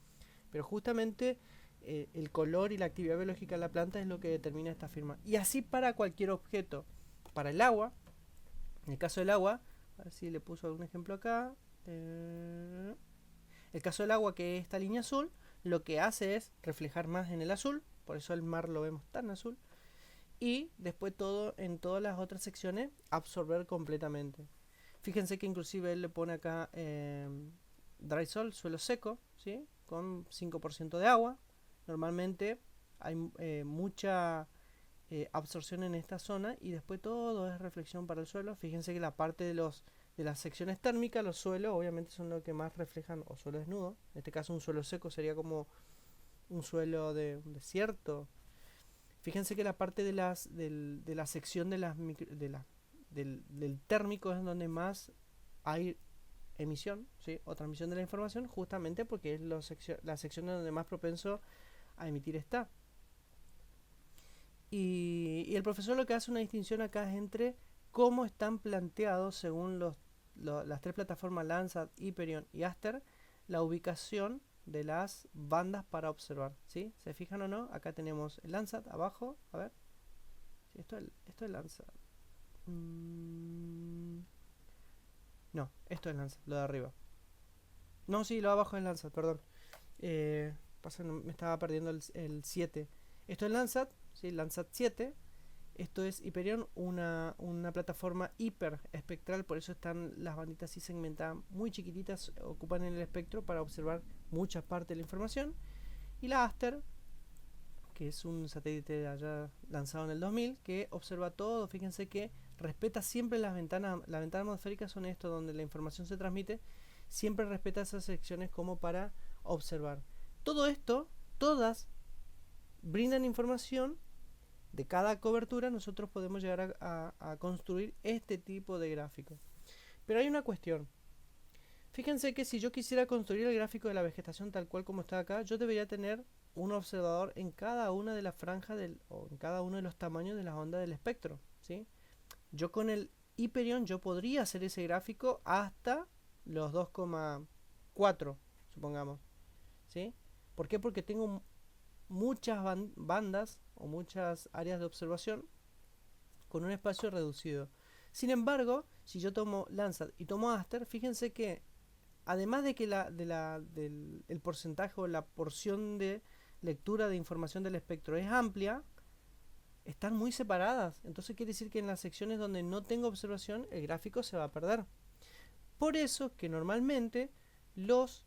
Pero justamente el color y la actividad biológica de la planta es lo que determina esta firma. Y así para cualquier objeto. Para el agua, en el caso del agua, a ver si le puso algún ejemplo acá. El caso del agua, que es esta línea azul, lo que hace es reflejar más en el azul, por eso el mar lo vemos tan azul, y después en todas las otras secciones absorber completamente. Fíjense que inclusive él le pone acá dry soil, suelo seco, ¿sí? Con 5% de agua. Normalmente hay mucha absorción en esta zona, y después todo es reflexión para el suelo. Fíjense que la parte de las secciones térmicas, los suelos obviamente son lo que más reflejan, o suelo desnudo. En este caso un suelo seco sería como un suelo de un desierto. Fíjense que la parte de la sección del térmico es donde más hay emisión, ¿sí? O transmisión de la información, justamente porque es la sección donde más propenso a emitir está. Y el profesor lo que hace una distinción acá es entre cómo están planteados, según las tres plataformas Landsat, Hyperion y Aster, la ubicación de las bandas para observar, ¿sí? ¿Se fijan o no? Acá tenemos el Landsat abajo, a ver. Sí, esto es Landsat. No, esto es Landsat, lo de arriba. No, sí, lo de abajo es Landsat, perdón. Me estaba perdiendo el 7. Esto es Landsat, ¿sí? Landsat 7. Esto es Hyperion, una plataforma hiper espectral, por eso están las banditas así segmentadas, muy chiquititas, ocupan el espectro para observar mucha parte de la información. Y la Aster, que es un satélite allá lanzado en el 2000, que observa todo. Fíjense que respeta siempre las ventanas atmosféricas, son esto donde la información se transmite, siempre respeta esas secciones como para observar. Todo esto, todas brindan información. De cada cobertura nosotros podemos llegar a construir este tipo de gráfico. Pero hay una cuestión. Fíjense que si yo quisiera construir el gráfico de la vegetación tal cual como está acá, yo debería tener un observador en cada una de las franjas o en cada uno de los tamaños de las ondas del espectro, ¿sí? Yo con el Hyperion yo podría hacer ese gráfico hasta los 2,4, supongamos, ¿sí? ¿Por qué? Porque tengo muchas bandas o muchas áreas de observación con un espacio reducido. Sin embargo, si yo tomo Landsat y tomo Aster, fíjense que además de que el porcentaje o la porción de lectura de información del espectro es amplia, están muy separadas. Entonces quiere decir que en las secciones donde no tengo observación, el gráfico se va a perder. Por eso que normalmente los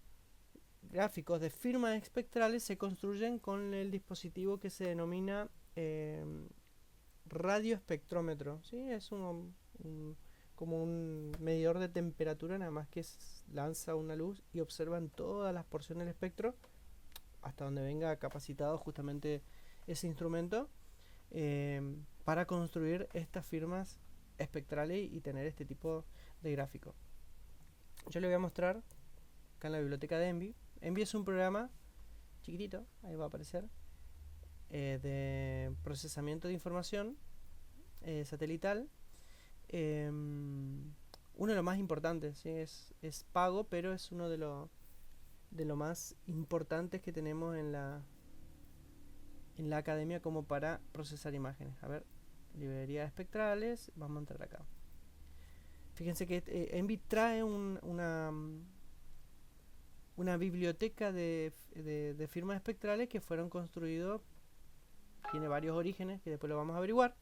gráficos de firmas espectrales se construyen con el dispositivo que se denomina radioespectrómetro, ¿sí? Es como un medidor de temperatura, nada más que lanza una luz y observan todas las porciones del espectro hasta donde venga capacitado justamente ese instrumento para construir estas firmas espectrales y tener este tipo de gráfico. Yo le voy a mostrar acá en la biblioteca de Envy. Envy es un programa chiquitito, ahí va a aparecer, de procesamiento de información satelital. Uno de los más importantes, ¿sí? Es pago, pero es uno de los más importantes que tenemos en en la academia como para procesar imágenes. A ver, librería espectrales, vamos a entrar acá. Fíjense que Envy trae una biblioteca de firmas espectrales que fueron construidos, tiene varios orígenes que después lo vamos a averiguar,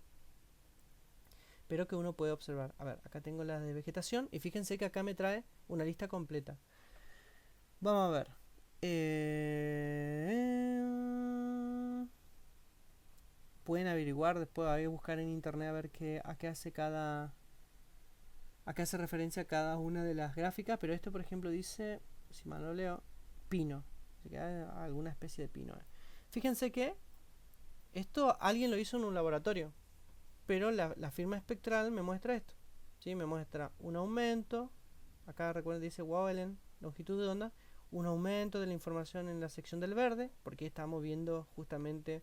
pero que uno puede observar. A ver, acá tengo las de vegetación y fíjense que acá me trae una lista completa. Vamos a ver. Pueden averiguar, después hay que buscar en internet a ver a qué hace cada... A qué hace referencia cada una de las gráficas, pero esto por ejemplo dice, si mal no leo, pino. Así que hay alguna especie de pino. Fíjense que esto alguien lo hizo en un laboratorio, pero la firma espectral me muestra esto. ¿Sí? Me muestra un aumento, acá recuerden dice Wavelength, longitud de onda, un aumento de la información en la sección del verde, porque estamos viendo justamente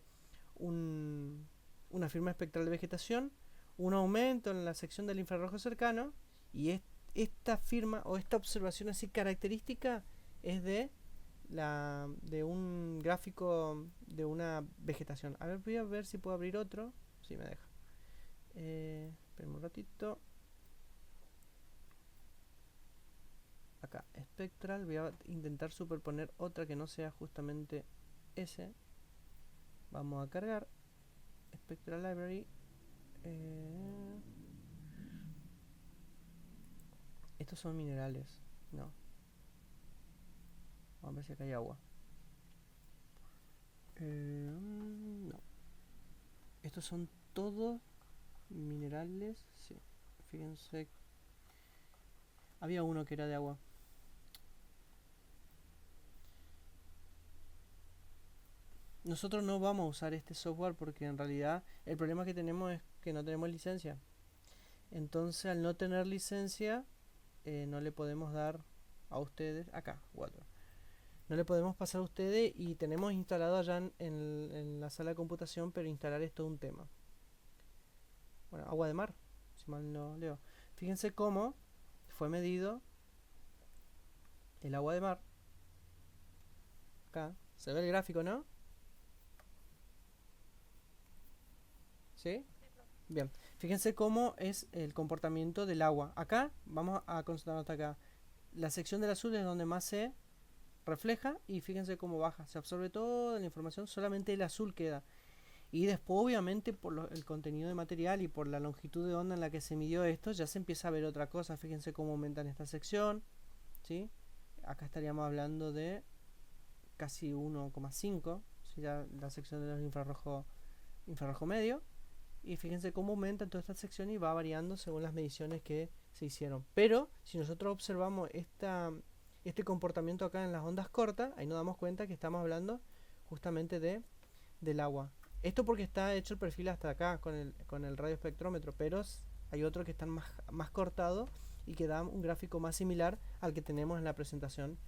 una firma espectral de vegetación, un aumento en la sección del infrarrojo cercano, y esta firma o esta observación así característica es de un gráfico de una vegetación. A ver, voy a ver si puedo abrir otro. Si me deja. Esperen un ratito. Acá, espectral. Voy a intentar superponer otra que no sea justamente ese. Vamos a cargar Spectral Library. Estos son minerales. No. Vamos a ver si acá hay agua. No. Estos son todos minerales. Sí. Fíjense. Había uno que era de agua. Nosotros no vamos a usar este software porque en realidad el problema que tenemos es que no tenemos licencia. Entonces al no tener licencia no le podemos dar a ustedes, acá, Water, no le podemos pasar a ustedes y tenemos instalado allá en la sala de computación, pero instalar es todo un tema. Bueno, agua de mar, si mal no leo. Fíjense cómo fue medido el agua de mar. Acá, se ve el gráfico, ¿no? ¿Sí? Bien, fíjense cómo es el comportamiento del agua. Acá, vamos a concentrarnos hasta acá. La sección del azul es donde más se refleja y fíjense cómo baja. Se absorbe toda la información, solamente el azul queda. Y después, obviamente, por el contenido de material y por la longitud de onda en la que se midió esto, ya se empieza a ver otra cosa. Fíjense cómo aumenta en esta sección, ¿sí? Acá estaríamos hablando de casi 1,5, ¿sí? La sección de los infrarrojo medio. Y fíjense cómo aumenta en toda esta sección y va variando según las mediciones que se hicieron. Pero si nosotros observamos este comportamiento acá en las ondas cortas, ahí nos damos cuenta que estamos hablando justamente del agua. Esto porque está hecho el perfil hasta acá con el radioespectrómetro, pero hay otros que están más cortados y que dan un gráfico más similar al que tenemos en la presentación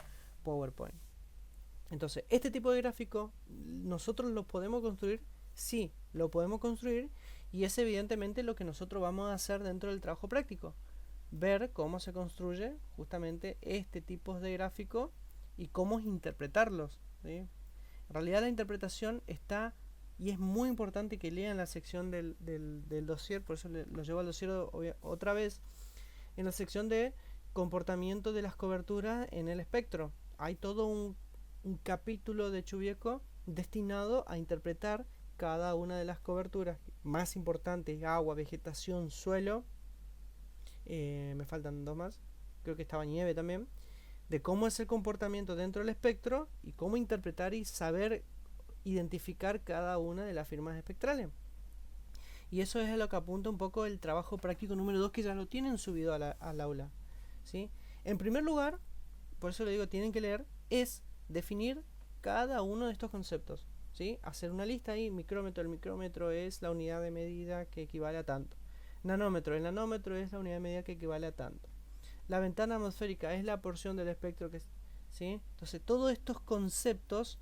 PowerPoint. Entonces, este tipo de gráfico, ¿nosotros lo podemos construir? Sí, lo podemos construir. Y es evidentemente lo que nosotros vamos a hacer dentro del trabajo práctico. Ver cómo se construye justamente este tipo de gráfico y cómo interpretarlos, ¿sí? En realidad la interpretación está, y es muy importante que lean la sección del dossier, por eso lo llevo al dossier otra vez, en la sección de comportamiento de las coberturas en el espectro. Hay todo un capítulo de Chubieco destinado a interpretar cada una de las coberturas más importantes: agua, vegetación, suelo. Me faltan dos más, creo que estaba nieve también, de cómo es el comportamiento dentro del espectro y cómo interpretar y saber identificar cada una de las firmas espectrales. Y eso es a lo que apunta un poco el trabajo práctico número 2, que ya lo tienen subido al aula, ¿sí? En primer lugar, por eso le digo, tienen que leer, es definir cada uno de estos conceptos, ¿sí? Hacer una lista ahí: micrómetro, el micrómetro es la unidad de medida que equivale a tanto. Nanómetro, el nanómetro es la unidad de medida que equivale a tanto. La ventana atmosférica es la porción del espectro que, ¿sí? Entonces, todos estos conceptos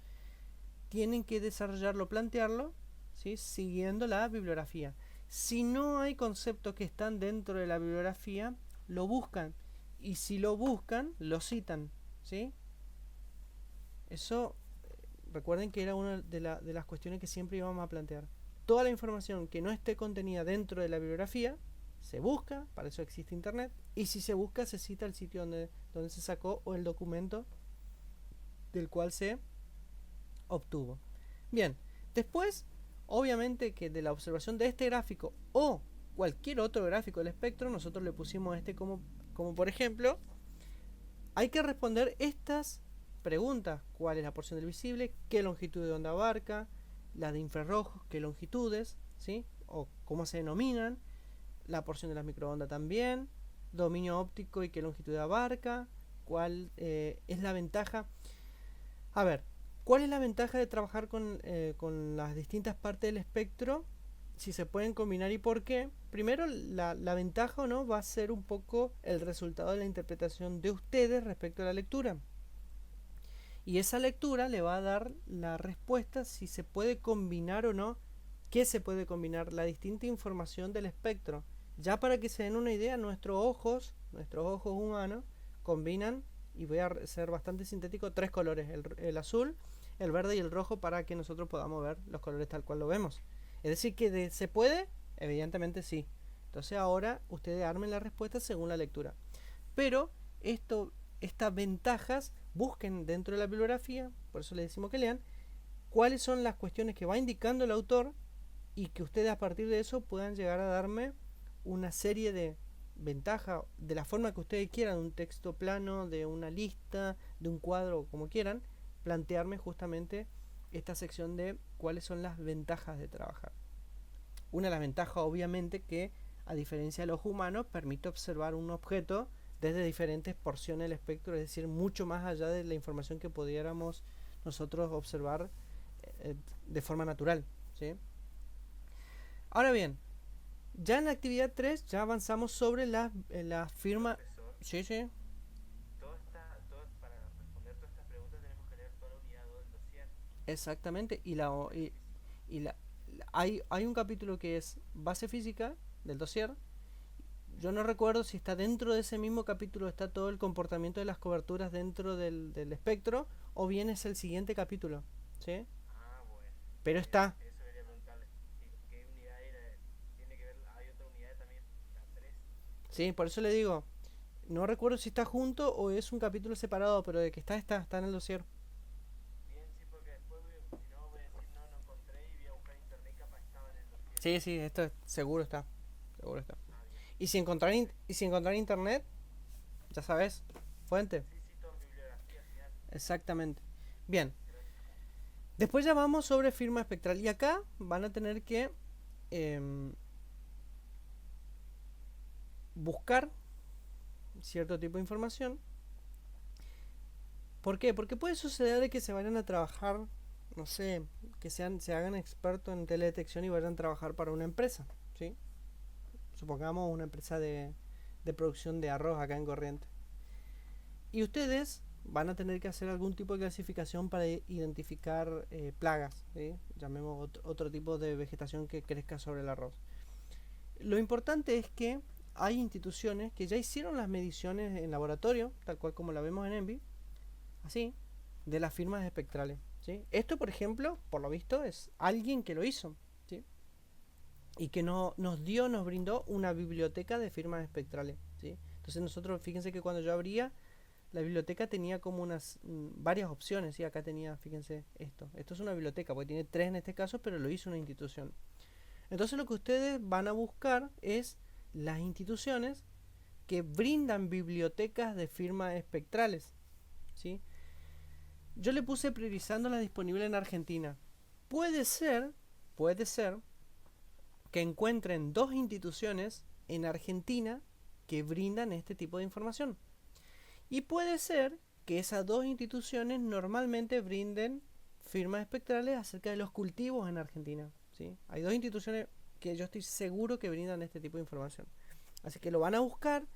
tienen que desarrollarlo, plantearlo, ¿sí? Siguiendo la bibliografía. Si no hay conceptos que están dentro de la bibliografía, lo buscan. Y si lo buscan, lo citan, ¿sí? Eso Recuerden que era una de las cuestiones que siempre íbamos a plantear. Toda la información que no esté contenida dentro de la bibliografía se busca, para eso existe internet, y si se busca se cita el sitio donde se sacó o el documento del cual se obtuvo. Bien, después, obviamente que de la observación de este gráfico o cualquier otro gráfico del espectro, nosotros le pusimos como por ejemplo, hay que responder estas preguntas: ¿cuál es la porción del visible? ¿Qué longitud de onda abarca? La de infrarrojos, ¿qué longitudes? ¿Sí? O cómo se denominan. La porción de las microondas también. Dominio óptico y qué longitud abarca. ¿Cuál es la ventaja? A ver, ¿cuál es la ventaja de trabajar con las distintas partes del espectro? Si se pueden combinar y por qué. Primero, la ventaja o no va a ser un poco el resultado de la interpretación de ustedes respecto a la lectura. Y esa lectura le va a dar la respuesta si se puede combinar o no. ¿Qué se puede combinar? La distinta información del espectro. Ya para que se den una idea, nuestros ojos humanos combinan, y voy a ser bastante sintético, 3 colores: el azul, el verde y el rojo, para que nosotros podamos ver los colores tal cual lo vemos. Es decir, que ¿se puede? Evidentemente sí. Entonces ahora ustedes armen la respuesta según la lectura. Pero estas ventajas busquen dentro de la bibliografía, por eso les decimos que lean, cuáles son las cuestiones que va indicando el autor, y que ustedes a partir de eso puedan llegar a darme una serie de ventajas de la forma que ustedes quieran, de un texto plano, de una lista, de un cuadro, como quieran, plantearme justamente esta sección de cuáles son las ventajas de trabajar. Una de las ventajas, obviamente, que a diferencia de los humanos, permite observar un objeto desde diferentes porciones del espectro, es decir, mucho más allá de la información que pudiéramos nosotros observar de forma natural, ¿sí? Ahora bien, ya en la actividad 3 ya avanzamos sobre la firma. Profesor, Sí, sí, para responder todas estas preguntas tenemos que leer toda la unidad 2 del dossier. exactamente. Hay un capítulo que es base física del dossier. Yo no recuerdo si está dentro de ese mismo capítulo, está todo el comportamiento de las coberturas dentro del espectro, o bien es el siguiente capítulo, ¿sí? Ah, bueno. Pero está. Eso debería preguntarle. ¿Qué unidad era? Tiene que ver, hay otra unidad también, la 3. Sí, por eso le digo, no recuerdo si está junto o es un capítulo separado, pero de que está en el dossier. Bien, sí, porque después si no voy a decir no encontré y voy a buscar en internet y capaz estaba en el dossier. Sí, sí, esto seguro está. Seguro está. Ah, bien. Y si encontrar internet, ya sabes, fuente. Sí, todo en bibliografía, genial. Exactamente. Bien, Gracias. después ya vamos sobre firma espectral. Y acá van a tener que buscar cierto tipo de información. ¿Por qué? Porque puede suceder de que se vayan a trabajar, no sé, que se hagan expertos en teledetección y vayan a trabajar para una empresa, ¿sí? Supongamos una empresa de producción de arroz acá en Corrientes. Y ustedes van a tener que hacer algún tipo de clasificación para identificar plagas, ¿sí? Llamemos otro tipo de vegetación que crezca sobre el arroz. Lo importante es que hay instituciones que ya hicieron las mediciones en laboratorio, tal cual como la vemos en ENVI, así, de las firmas espectrales, ¿sí? Esto, por ejemplo, por lo visto, es alguien que lo hizo, ¿sí? Y que nos brindó una biblioteca de firmas espectrales, ¿sí? Entonces nosotros, fíjense que cuando yo abría la biblioteca tenía como varias opciones, ¿sí? Acá tenía, fíjense, esto es una biblioteca, porque tiene 3 en este caso, pero lo hizo una institución. Entonces lo que ustedes van a buscar es las instituciones que brindan bibliotecas de firmas espectrales, ¿sí? Yo le puse priorizando las disponibles en Argentina. Puede ser que encuentren 2 instituciones en Argentina que brindan este tipo de información. Y puede ser que esas 2 instituciones normalmente brinden firmas espectrales acerca de los cultivos en Argentina, ¿sí? Hay 2 instituciones que yo estoy seguro que brindan este tipo de información. Así que lo van a buscar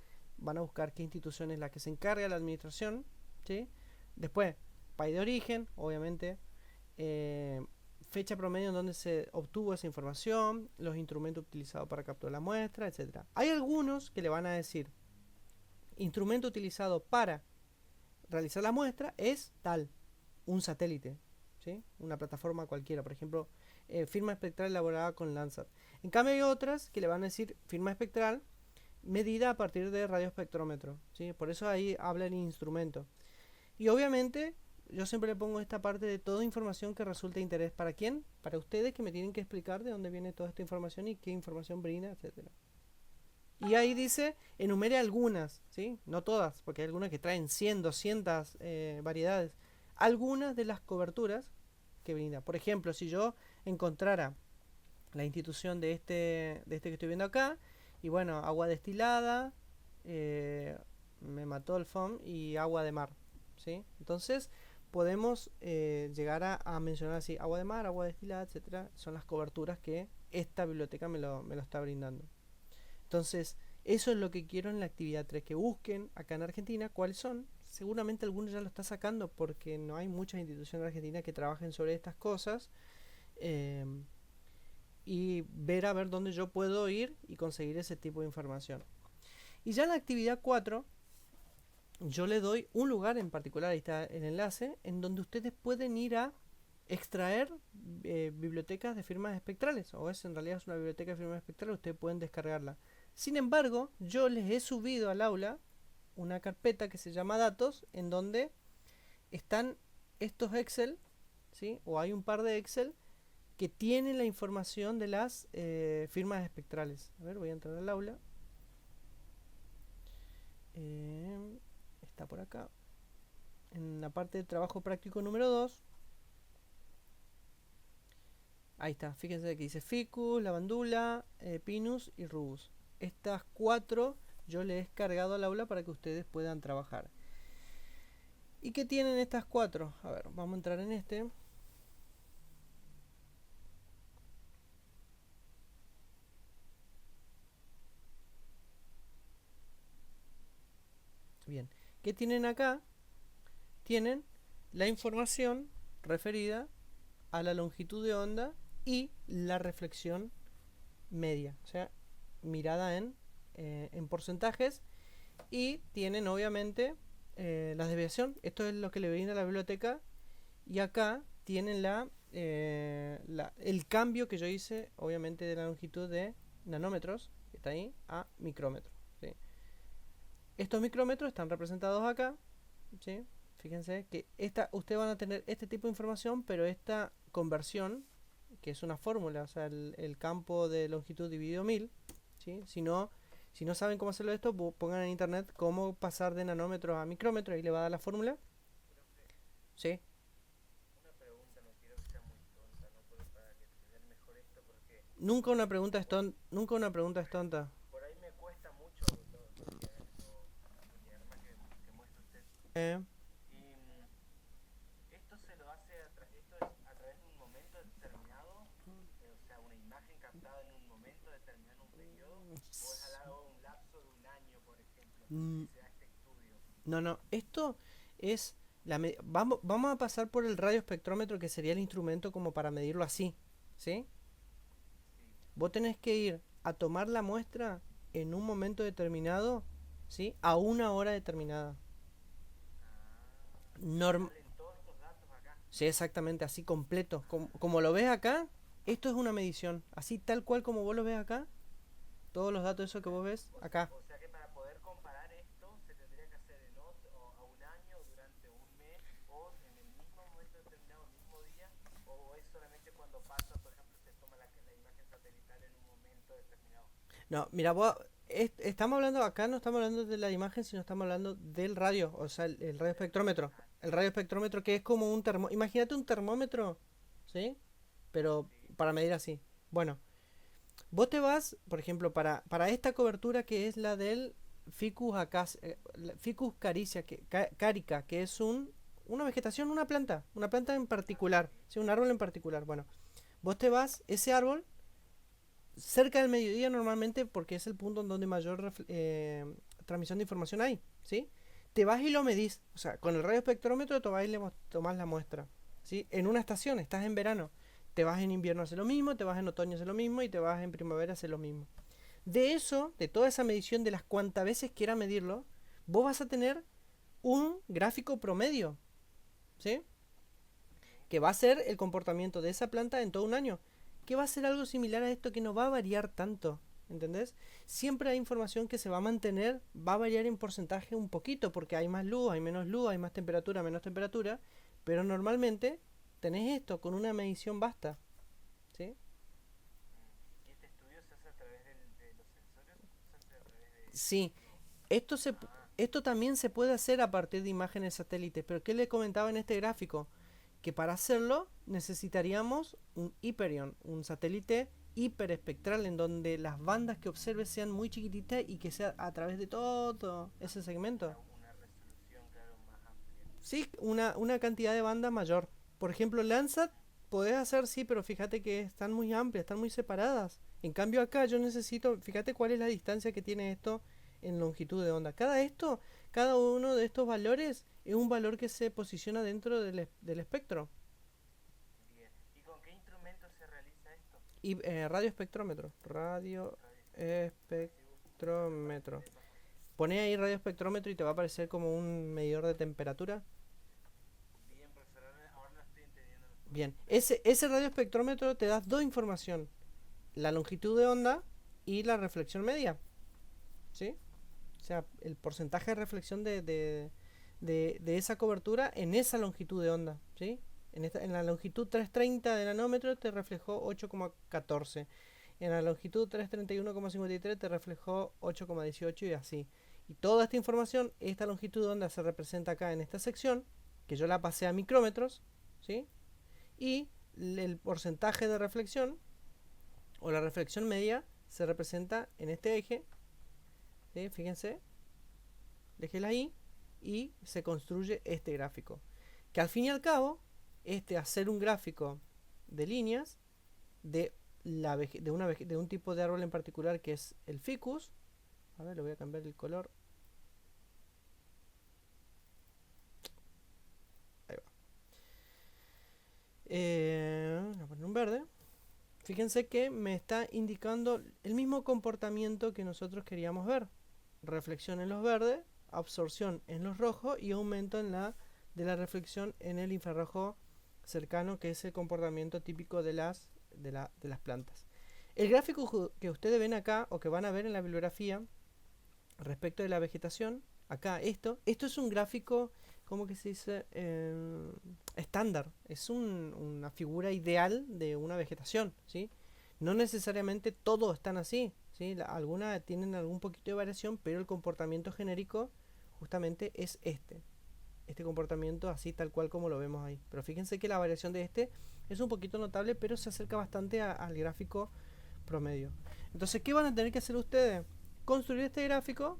qué institución es la que se encarga de la administración, ¿sí? Después, país de origen, obviamente, fecha promedio en donde se obtuvo esa información, los instrumentos utilizados para capturar la muestra, etc. Hay algunos que le van a decir: instrumento utilizado para realizar la muestra es tal, un satélite. ¿sí? Una plataforma cualquiera, por ejemplo, firma espectral elaborada con Landsat. En cambio hay otras que le van a decir firma espectral medida a partir de radioespectrómetro, ¿sí? Por eso ahí habla el instrumento. Y obviamente yo siempre le pongo esta parte de toda información que resulte de interés. ¿Para quién? Para ustedes, que me tienen que explicar de dónde viene toda esta información y qué información brinda, etcétera. Y ahí dice, enumere algunas, ¿sí? No todas, porque hay algunas que traen 100, 200 variedades. Algunas de las coberturas que brinda. Por ejemplo, si yo encontrara la institución de este que estoy viendo acá, y bueno, agua destilada, me mató el foam, y agua de mar, ¿sí? Entonces podemos llegar a mencionar así, agua de mar, agua destilada, etcétera. Son las coberturas que esta biblioteca me lo está brindando. Entonces, eso es lo que quiero en la actividad 3, que busquen acá en Argentina cuáles son. Seguramente algunos ya lo está sacando porque no hay muchas instituciones argentinas que trabajen sobre estas cosas. Y ver a ver dónde yo puedo ir y conseguir ese tipo de información. Y ya en la actividad 4, yo le doy un lugar en particular, ahí está el enlace, en donde ustedes pueden ir a extraer bibliotecas de firmas espectrales, o en realidad es una biblioteca de firmas espectrales, ustedes pueden descargarla. Sin embargo, yo les he subido al aula una carpeta que se llama datos, en donde están estos Excel, ¿sí? O hay un par de Excel que tienen la información de las firmas espectrales. A ver, voy a entrar al aula. Está por acá. En la parte de trabajo práctico número 2. Ahí está, fíjense que dice Ficus, Lavandula, Pinus y Rubus. Estas 4 yo les he cargado al aula para que ustedes puedan trabajar. ¿Y qué tienen estas 4? A ver, vamos a entrar en este. Bien, ¿qué tienen acá? Tienen la información referida a la longitud de onda y la reflexión media, o sea, mirada en porcentajes, y tienen obviamente la desviación. Esto es lo que le brinda la biblioteca, y acá tienen el cambio que yo hice, obviamente, de la longitud de nanómetros, que está ahí, a micrómetros, ¿sí? Estos micrómetros están representados acá, ¿sí? Fíjense que ustedes van a tener este tipo de información, pero esta conversión, que es una fórmula, o sea, el campo de longitud dividido 1000, ¿sí? Si no saben cómo hacerlo esto, pongan en internet cómo pasar de nanómetros a micrómetros, y le va a dar la fórmula. Sí. Una pregunta, no quiero que sea muy tonta, ¿no? Pero para que entender mejor esto, porque Nunca una pregunta es tonta. por ahí me cuesta mucho los diagramas que muestra usted. Eh, Y esto se lo hace esto es a través de un momento determinado, o sea, una imagen captada en un momento determinado, en un periodo, o es a largo de un lapso de un año, por ejemplo, mm, que se da este estudio. no, esto es vamos a pasar por el radioespectrómetro, que sería el instrumento como para medirlo así, ¿sí? Sí. Vos tenés que ir a tomar la muestra en un momento determinado, ¿sí? A una hora determinada. Norm Salen todos estos datos acá. Sí, exactamente, así completo. Como lo ves acá, esto es una medición. Así tal cual como vos lo ves acá, todos los datos esos que vos ves acá. O sea que para poder comparar esto se tendría que hacer a un año, durante un mes, o en el mismo momento determinado, el mismo día, o es solamente cuando pasa, por ejemplo, se toma la imagen satelital en un momento determinado. No, mira, vos, estamos hablando acá, no estamos hablando de la imagen, sino estamos hablando del radio, o sea, el radioespectrómetro. El radioespectrómetro, que es como un imagínate un termómetro, ¿sí? Pero para medir así. Bueno, vos te vas, por ejemplo, para esta cobertura, que es la del Ficus Ficus carica, que es una vegetación, una planta en particular, ¿sí? Un árbol en particular. Bueno, vos te vas, ese árbol, cerca del mediodía normalmente, porque es el punto en donde mayor transmisión de información hay, ¿sí? Te vas y lo medís, o sea, con el radioespectrómetro te vas y le tomás la muestra, ¿sí? En una estación, estás en verano, te vas en invierno, hace lo mismo, te vas en otoño, hace lo mismo, y te vas en primavera, hace lo mismo. De eso, de toda esa medición, de las cuantas veces quiera medirlo, vos vas a tener un gráfico promedio, ¿sí? que va a ser el comportamiento de esa planta en todo un año, que va a ser algo similar a esto, que no va a variar tanto, ¿entendés? Siempre hay información que se va a mantener, va a variar en porcentaje un poquito, porque hay más luz, hay menos luz, hay más temperatura, menos temperatura, pero normalmente tenés esto, con una medición basta, ¿sí? ¿Y este estudio se hace a través de los sensores o se hace a través de...? Sí, esto, se, esto también se puede hacer a partir de imágenes satélites, pero ¿qué le comentaba en este gráfico? Que para hacerlo necesitaríamos un Hyperion, un satélite hiperespectral en donde las bandas que observes sean muy chiquititas y que sea a través de todo ese segmento. Una resolución, claro, más amplia. Sí, una cantidad de banda mayor. Por ejemplo, Landsat podés hacer, sí, pero fíjate que están muy amplias, están muy separadas. En cambio acá yo necesito, fíjate cuál es la distancia que tiene esto en longitud de onda. Cada uno de estos valores es un valor que se posiciona dentro del espectro. Bien. ¿Y con qué instrumento se realiza esto? Y radioespectrómetro. Radio. Radioespectrómetro. Pone ahí radioespectrómetro y te va a aparecer como un medidor de temperatura. Bien, profesor, ahora no estoy entendiendo. Bien, ese radioespectrómetro te da dos información: la longitud de onda y la reflexión media. ¿Sí? O sea, el porcentaje de reflexión de esa cobertura en esa longitud de onda. ¿Sí? En la longitud 330 de nanómetro te reflejó 8,14. En la longitud 331,53 te reflejó 8,18 y así. Y toda esta información, esta longitud de onda se representa acá en esta sección, que yo la pasé a micrómetros, ¿sí? Y el porcentaje de reflexión o la reflexión media se representa en este eje, ¿sí? Fíjense, déjela ahí y se construye este gráfico, que al fin y al cabo hacer un gráfico de líneas de un tipo de árbol en particular, que es el ficus. A ver, le voy a cambiar el color. Ahí va. Voy a poner un verde. Fíjense que me está indicando el mismo comportamiento que nosotros queríamos ver: reflexión en los verdes, absorción en los rojos y aumento de la reflexión en el infrarrojo cercano, que es el comportamiento típico de las plantas. El gráfico que ustedes ven acá, o que van a ver en la bibliografía respecto de la vegetación, acá esto es un gráfico, ¿cómo que se dice? Estándar. Es una figura ideal de una vegetación, ¿sí? No necesariamente todos están así, ¿sí? Algunas tienen algún poquito de variación, pero el comportamiento genérico justamente es este comportamiento así tal cual como lo vemos ahí. Pero fíjense que la variación de este es un poquito notable, pero se acerca bastante al gráfico promedio. Entonces, ¿qué van a tener que hacer ustedes? Construir este gráfico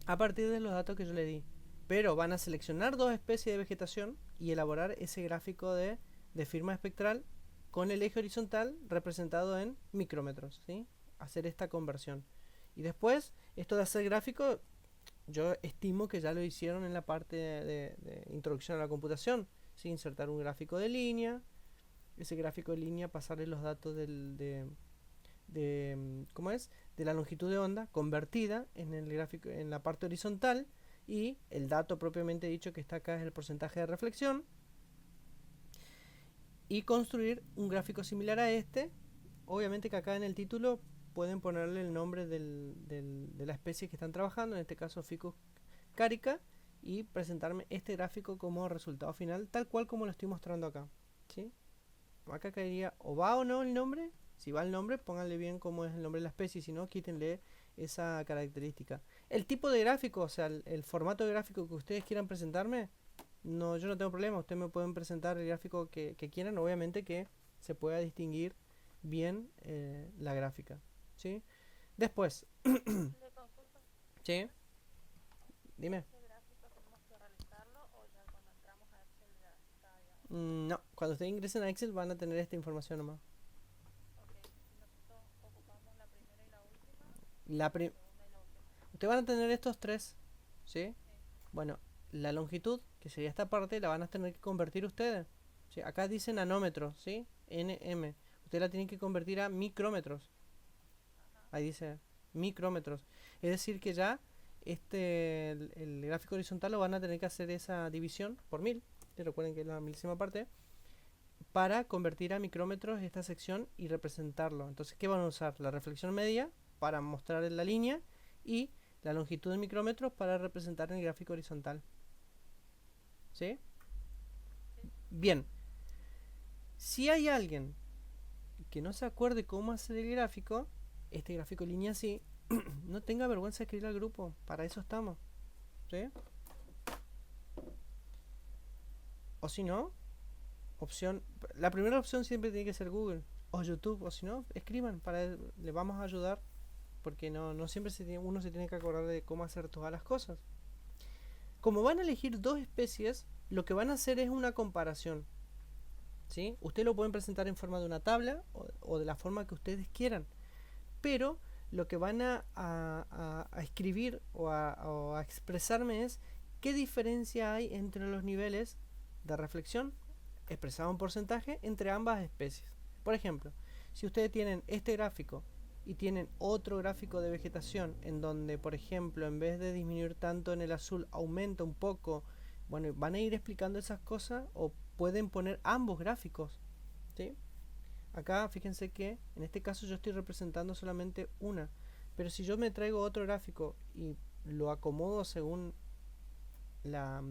a partir de los datos que yo le di. Pero van a seleccionar dos especies de vegetación y elaborar ese gráfico de firma espectral con el eje horizontal representado en micrómetros, ¿sí? Hacer esta conversión. Y después, esto de hacer gráfico, yo estimo que ya lo hicieron en la parte de introducción a la computación, ¿sí? Insertar un gráfico de línea, ese gráfico de línea pasarle los datos ¿cómo es? De la longitud de onda convertida en el gráfico, en la parte horizontal, y el dato propiamente dicho que está acá es el porcentaje de reflexión, y construir un gráfico similar a este. Obviamente que acá en el título pueden ponerle el nombre de la especie que están trabajando, en este caso Ficus carica, y presentarme este gráfico como resultado final, tal cual como lo estoy mostrando acá, ¿sí? Acá caería o va o no el nombre. Si va el nombre, pónganle bien cómo es el nombre de la especie, si no, quítenle esa característica. El tipo de gráfico, o sea, el formato de gráfico que ustedes quieran presentarme, no, yo no tengo problema. Ustedes me pueden presentar el gráfico que quieran, obviamente que se pueda distinguir bien la gráfica, ¿sí? Después, De consulta, ¿sí? Dime. ¿ese gráfico tenemos que realizarlo o ya cuando entramos a Excel ya está, digamos? No, cuando ustedes ingresen a Excel van a tener esta información nomás. Ok, nosotros ocupamos la primera y la última, La la pri- segunda y la última. Ustedes van a tener estos tres, ¿sí? Sí. Bueno, la longitud, que sería esta parte, la van a tener que convertir ustedes, ¿sí? Acá dice nanómetros, ¿sí? NM. Ustedes la tienen que convertir a micrómetros. Ahí dice micrómetros. Es decir que ya el gráfico horizontal lo van a tener que hacer esa división por 1000. Y recuerden que es la milésima parte. para convertir a micrómetros esta sección y representarlo. Entonces, ¿qué van a usar? La reflexión media para mostrar en la línea y la longitud en micrómetros para representar en el gráfico horizontal. ¿Sí? Bien. Si hay alguien que no se acuerde cómo hacer el gráfico, este gráfico en línea así, no tenga vergüenza de escribir al grupo. Para eso estamos. ¿Sí? O si no, la primera opción siempre tiene que ser Google o YouTube, o si no, escriban, le vamos a ayudar, porque no siempre uno se tiene que acordar de cómo hacer todas las cosas. Como van a elegir dos especies, lo que van a hacer es una comparación. ¿Sí? Ustedes lo pueden presentar en forma de una tabla o de la forma que ustedes quieran, pero lo que van a escribir o a expresarme es qué diferencia hay entre los niveles de reflexión expresado en porcentaje entre ambas especies. Por ejemplo, si ustedes tienen este gráfico y tienen otro gráfico de vegetación en donde, por ejemplo, en vez de disminuir tanto en el azul, aumenta un poco, bueno, van a ir explicando esas cosas, o pueden poner ambos gráficos, ¿sí? Acá fíjense que en este caso yo estoy representando solamente una, pero si yo me traigo otro gráfico y lo acomodo según la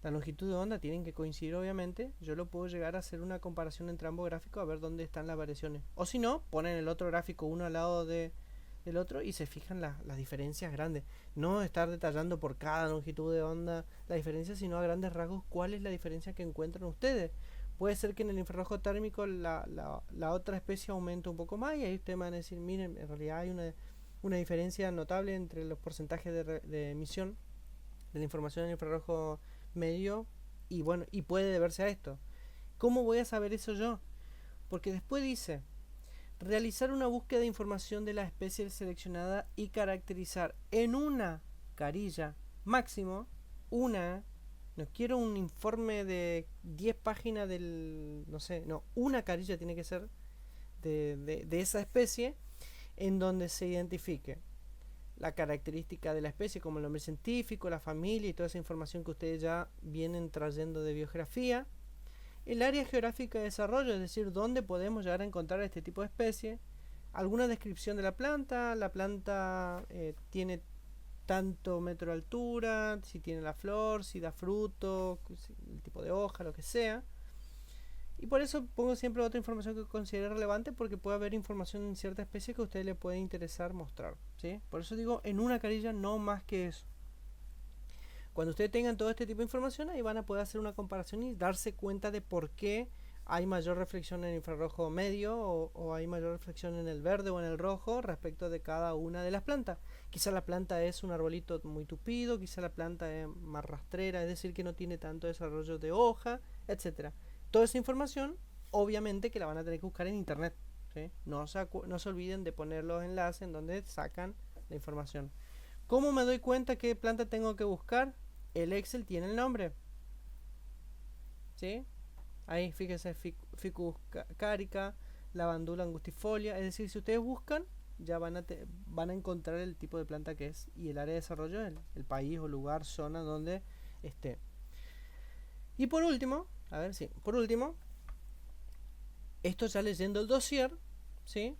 longitud de onda, tienen que coincidir obviamente, yo lo puedo llegar a hacer una comparación entre ambos gráficos a ver dónde están las variaciones. O si no, ponen el otro gráfico uno al lado del otro y se fijan las diferencias grandes. No estar detallando por cada longitud de onda la diferencia, sino a grandes rasgos cuál es la diferencia que encuentran ustedes. Puede ser que en el infrarrojo térmico la otra especie aumente un poco más, y ahí ustedes van a decir, miren, en realidad hay una diferencia notable entre los porcentajes de emisión de la información en infrarrojo medio, y bueno, y puede deberse a esto. ¿Cómo voy a saber eso yo? Porque después dice realizar una búsqueda de información de la especie seleccionada y caracterizar en una carilla máximo no quiero un informe de 10 páginas una carilla tiene que ser de esa especie, en donde se identifique la característica de la especie, como el nombre científico, la familia y toda esa información que ustedes ya vienen trayendo de biografía, el área geográfica de desarrollo, es decir, dónde podemos llegar a encontrar este tipo de especie, alguna descripción de la planta tiene tanto metro de altura, si tiene la flor, si da fruto, el tipo de hoja, lo que sea. Y por eso pongo siempre otra información que considere relevante, porque puede haber información en cierta especie que a ustedes les puede interesar mostrar, ¿sí? Por eso digo, en una carilla no más que eso. Cuando ustedes tengan todo este tipo de información, ahí van a poder hacer una comparación y darse cuenta de por qué hay mayor reflexión en el infrarrojo medio o hay mayor reflexión en el verde o en el rojo respecto de cada una de las plantas. Quizá la planta es un arbolito muy tupido, quizá la planta es más rastrera, es decir, que no tiene tanto desarrollo de hoja, etcétera. Toda esa información, obviamente, que la van a tener que buscar en internet, ¿sí? No se olviden de poner los enlaces en donde sacan la información. ¿Cómo me doy cuenta qué planta tengo que buscar? El Excel tiene el nombre, ¿sí? Ahí fíjense, Ficus carica, Lavandula angustifolia. Es decir, si ustedes buscan, ya van a encontrar el tipo de planta que es y el área de desarrollo, el país o lugar, zona donde esté. Y por último, esto ya leyendo el dossier, ¿sí?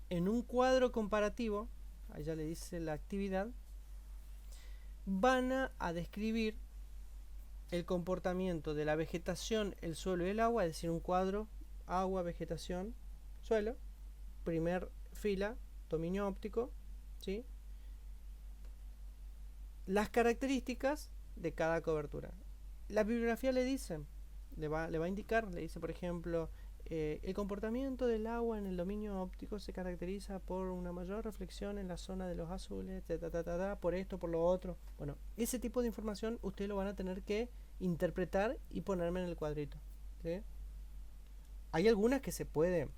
En un cuadro comparativo, ahí ya le dice la actividad, van a describir el comportamiento de la vegetación, el suelo y el agua, es decir, un cuadro, agua, vegetación, suelo, primer fila, dominio óptico, ¿sí? Las características de cada cobertura. La bibliografía le va a indicar, le dice, por ejemplo, el comportamiento del agua en el dominio óptico se caracteriza por una mayor reflexión en la zona de los azules, por esto, por lo otro. Bueno, ese tipo de información ustedes lo van a tener que interpretar y ponerme en el cuadrito, ¿sí? Hay algunas que se puede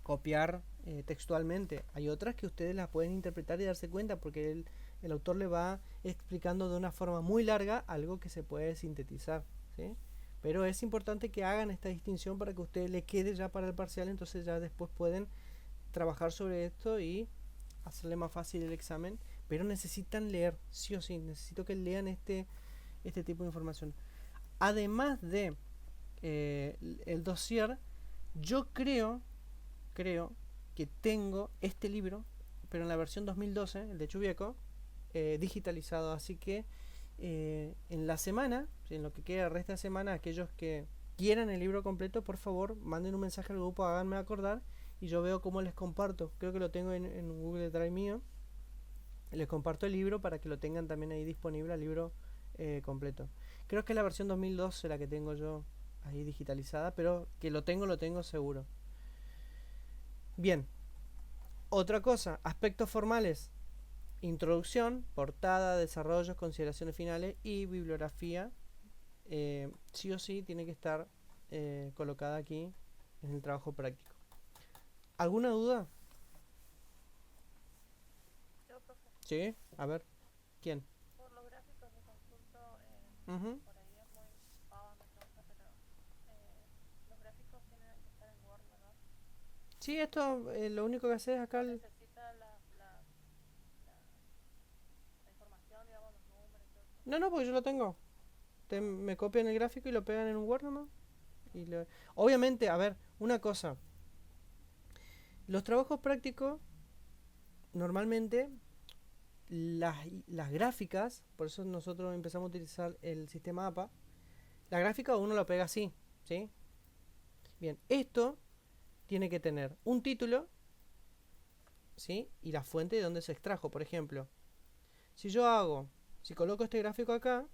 copiar textualmente, hay otras que ustedes las pueden interpretar y darse cuenta, porque el autor le va explicando de una forma muy larga algo que se puede sintetizar, ¿sí? Pero es importante que hagan esta distinción para que a ustedes les quede ya para el parcial, entonces ya después pueden trabajar sobre esto y hacerle más fácil el examen, pero necesitan leer, sí o sí, necesito que lean este tipo de información. Además de el dossier, yo creo que tengo este libro, pero en la versión 2012, el de Chubieco, digitalizado. Así que en la semana, en lo que queda el resto de semana, aquellos que quieran el libro completo, por favor, manden un mensaje al grupo, háganme acordar y yo veo cómo les comparto. Creo que lo tengo en Google Drive mío. Les comparto el libro para que lo tengan también ahí disponible, el libro completo. Creo que es la versión 2012 la que tengo yo ahí digitalizada, pero que lo tengo seguro. Bien, otra cosa, aspectos formales. Introducción, portada, desarrollos, consideraciones finales y bibliografía. Sí o sí tiene que estar colocada aquí en el trabajo práctico. ¿Alguna duda? Yo, profe, Sí, a ver, ¿quién? por los gráficos de consulto, Ujú. por ahí es muy pava mi pregunta, pero los gráficos tienen que estar en Word, ¿verdad? Sí, esto lo único que haces acá. No necesita la información, digamos, los números y todo eso. No, porque yo lo tengo. Me copian el gráfico y lo pegan en un Word nomás. Obviamente, a ver, una cosa. Los trabajos prácticos, normalmente, las gráficas, por eso nosotros empezamos a utilizar el sistema APA, la gráfica uno lo pega así, ¿sí? Bien, esto tiene que tener un título, ¿sí? Y la fuente de donde se extrajo. Por ejemplo, si coloco este gráfico acá,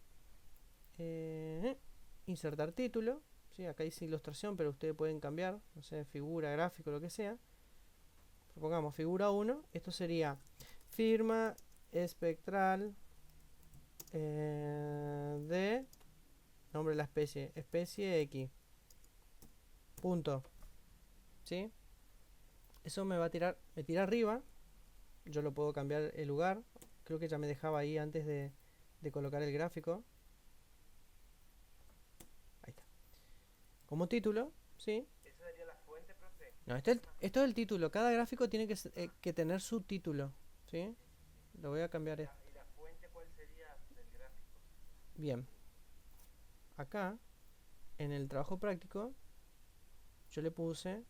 insertar título, ¿sí? Acá dice ilustración, pero ustedes pueden cambiar, no sé, figura, gráfico, lo que sea. Pongamos figura 1, esto sería firma espectral de nombre de la especie X. Punto. ¿Sí? Eso me tira arriba. Yo lo puedo cambiar el lugar. Creo que ya me dejaba ahí antes de colocar el gráfico. Ahí está. Como título, ¿sí? ¿Esa sería la fuente, profe? No, esto es el título. Cada gráfico tiene que tener su título, ¿sí? Lo voy a cambiar. ¿Y la fuente cuál sería del gráfico? Bien. Acá, en el trabajo práctico, yo le puse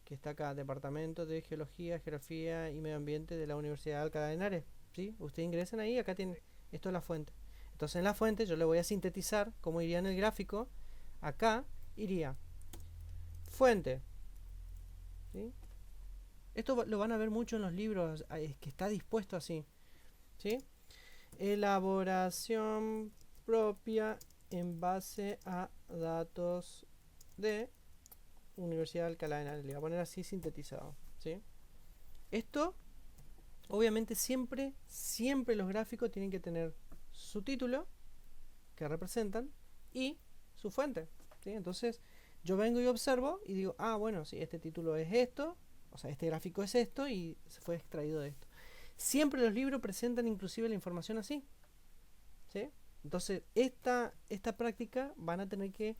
que está acá, Departamento de Geología, Geografía y Medio Ambiente de la Universidad de Alcalá de Henares. ¿Sí? Ustedes ingresan ahí, acá tienen. Esto es la fuente. Entonces en la fuente yo le voy a sintetizar cómo iría en el gráfico. Acá iría fuente. ¿Sí? Esto lo van a ver mucho en los libros, es que está dispuesto así. ¿Sí? Elaboración propia en base a datos de Universidad de Alcalá de Henares. Le voy a poner así sintetizado. ¿Sí? Esto, obviamente, siempre los gráficos tienen que tener su título que representan y su fuente. ¿Sí? Entonces, yo vengo y observo y digo, bueno, sí, este título es esto, o sea, este gráfico es esto y se fue extraído de esto. Siempre los libros presentan inclusive la información así. ¿Sí? Entonces, esta práctica van a tener que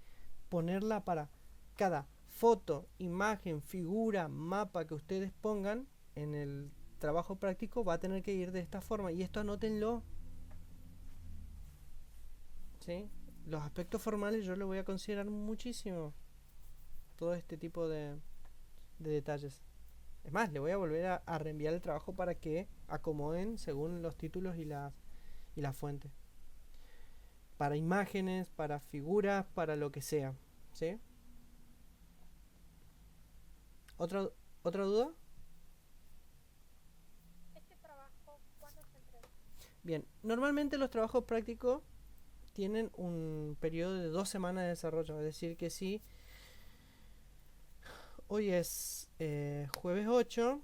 ponerla para cada foto, imagen, figura, mapa que ustedes pongan en el trabajo práctico, va a tener que ir de esta forma. Y esto anótenlo. ¿Sí? Los aspectos formales yo lo voy a considerar muchísimo. Todo este tipo de detalles. Es más, le voy a volver a reenviar el trabajo para que acomoden según los títulos y la fuente. Para imágenes, para figuras, para lo que sea. ¿Sí? ¿Otra duda? ¿Este trabajo cuándo se entrega? Bien, normalmente los trabajos prácticos tienen un periodo de 2 semanas de desarrollo. Es decir, que si hoy es jueves 8,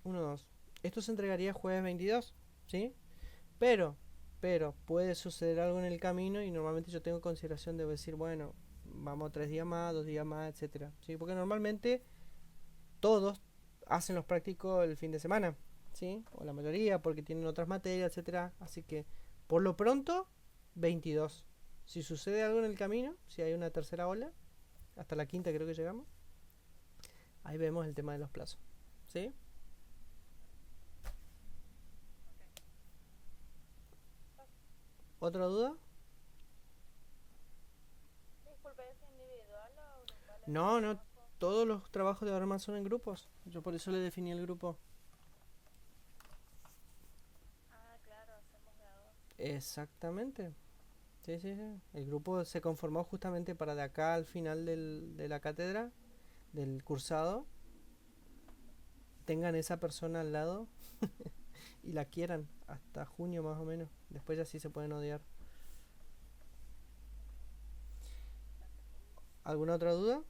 1, 2. Esto se entregaría jueves 22, ¿sí? Pero puede suceder algo en el camino y normalmente yo tengo consideración de decir, bueno, vamos 3 días más, 2 días más, etcétera, ¿sí? Porque normalmente todos hacen los prácticos el fin de semana, ¿sí? O la mayoría porque tienen otras materias, etcétera. Así que por lo pronto 22. Si sucede algo en el camino, si hay una tercera ola, hasta la quinta creo que llegamos, ahí vemos el tema de los plazos, ¿sí? ¿Otra duda? Disculpe, No, no, trabajo. todos los trabajos de Arma son en grupos. Yo por eso le definí el grupo. Ah, claro, hacemos de a dos. Exactamente. Sí, sí, sí. El grupo se conformó justamente para de acá al final de la cátedra, del cursado, tengan esa persona al lado y la quieran hasta junio más o menos. Después ya sí se pueden odiar. Me hace feliz. ¿Alguna otra duda?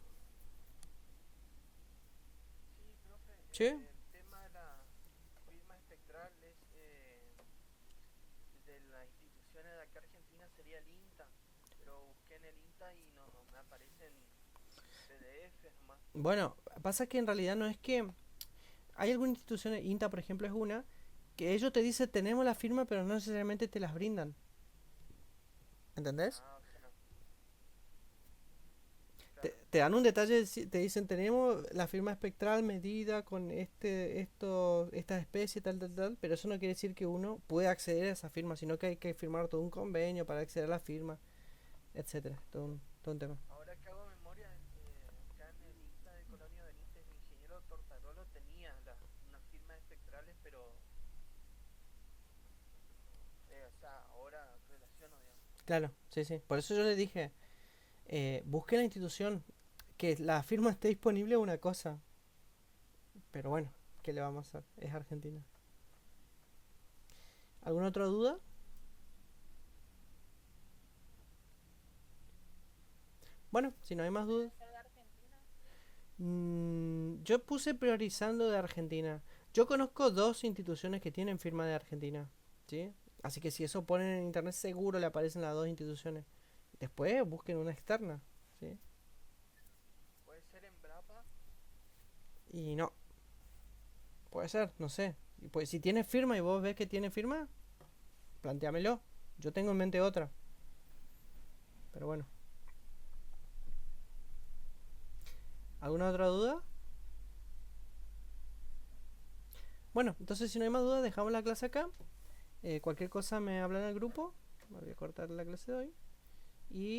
Sí, profe, Sí. el tema de la firma espectral es de las instituciones de acá Argentina sería el INTA, pero busqué en el INTA y no me aparecen PDFs nomás. Bueno, pasa que en realidad no es que hay algunas instituciones, INTA por ejemplo es una, que ellos te dicen tenemos la firma pero no necesariamente te las brindan. ¿Entendés? Ah, o sea, Te, claro, te dan un detalle, te dicen tenemos la firma espectral medida con esta especie, tal, tal, tal, pero eso no quiere decir que uno pueda acceder a esa firma, sino que hay que firmar todo un convenio para acceder a la firma, etcétera, todo un tema. ahora que hago memoria, acá en el INTA de Colonia Benítez, el ingeniero Tortarolo tenía unas firmas espectrales, pero, o sea, ahora relaciono, digamos. Claro, sí, sí. Por eso yo le dije, busque la institución, que la firma esté disponible es una cosa, pero bueno, ¿qué le vamos a hacer? Es Argentina. ¿Alguna otra duda? Bueno, si no hay más Debe dudas. ser de Argentina. Yo puse priorizando de Argentina. Yo conozco dos instituciones que tienen firma de Argentina, ¿sí? Así que si eso ponen en internet seguro le aparecen las dos instituciones. Después busquen una externa, ¿sí? Puede ser en Brapa. Y no, puede ser, no sé. Y pues si tiene firma y vos ves que tiene firma, planteamelo. Yo tengo en mente otra, pero bueno. ¿Alguna otra duda? Bueno, entonces si no hay más dudas dejamos la clase acá. Cualquier cosa me hablan al grupo. Me voy a cortar la clase de hoy. Y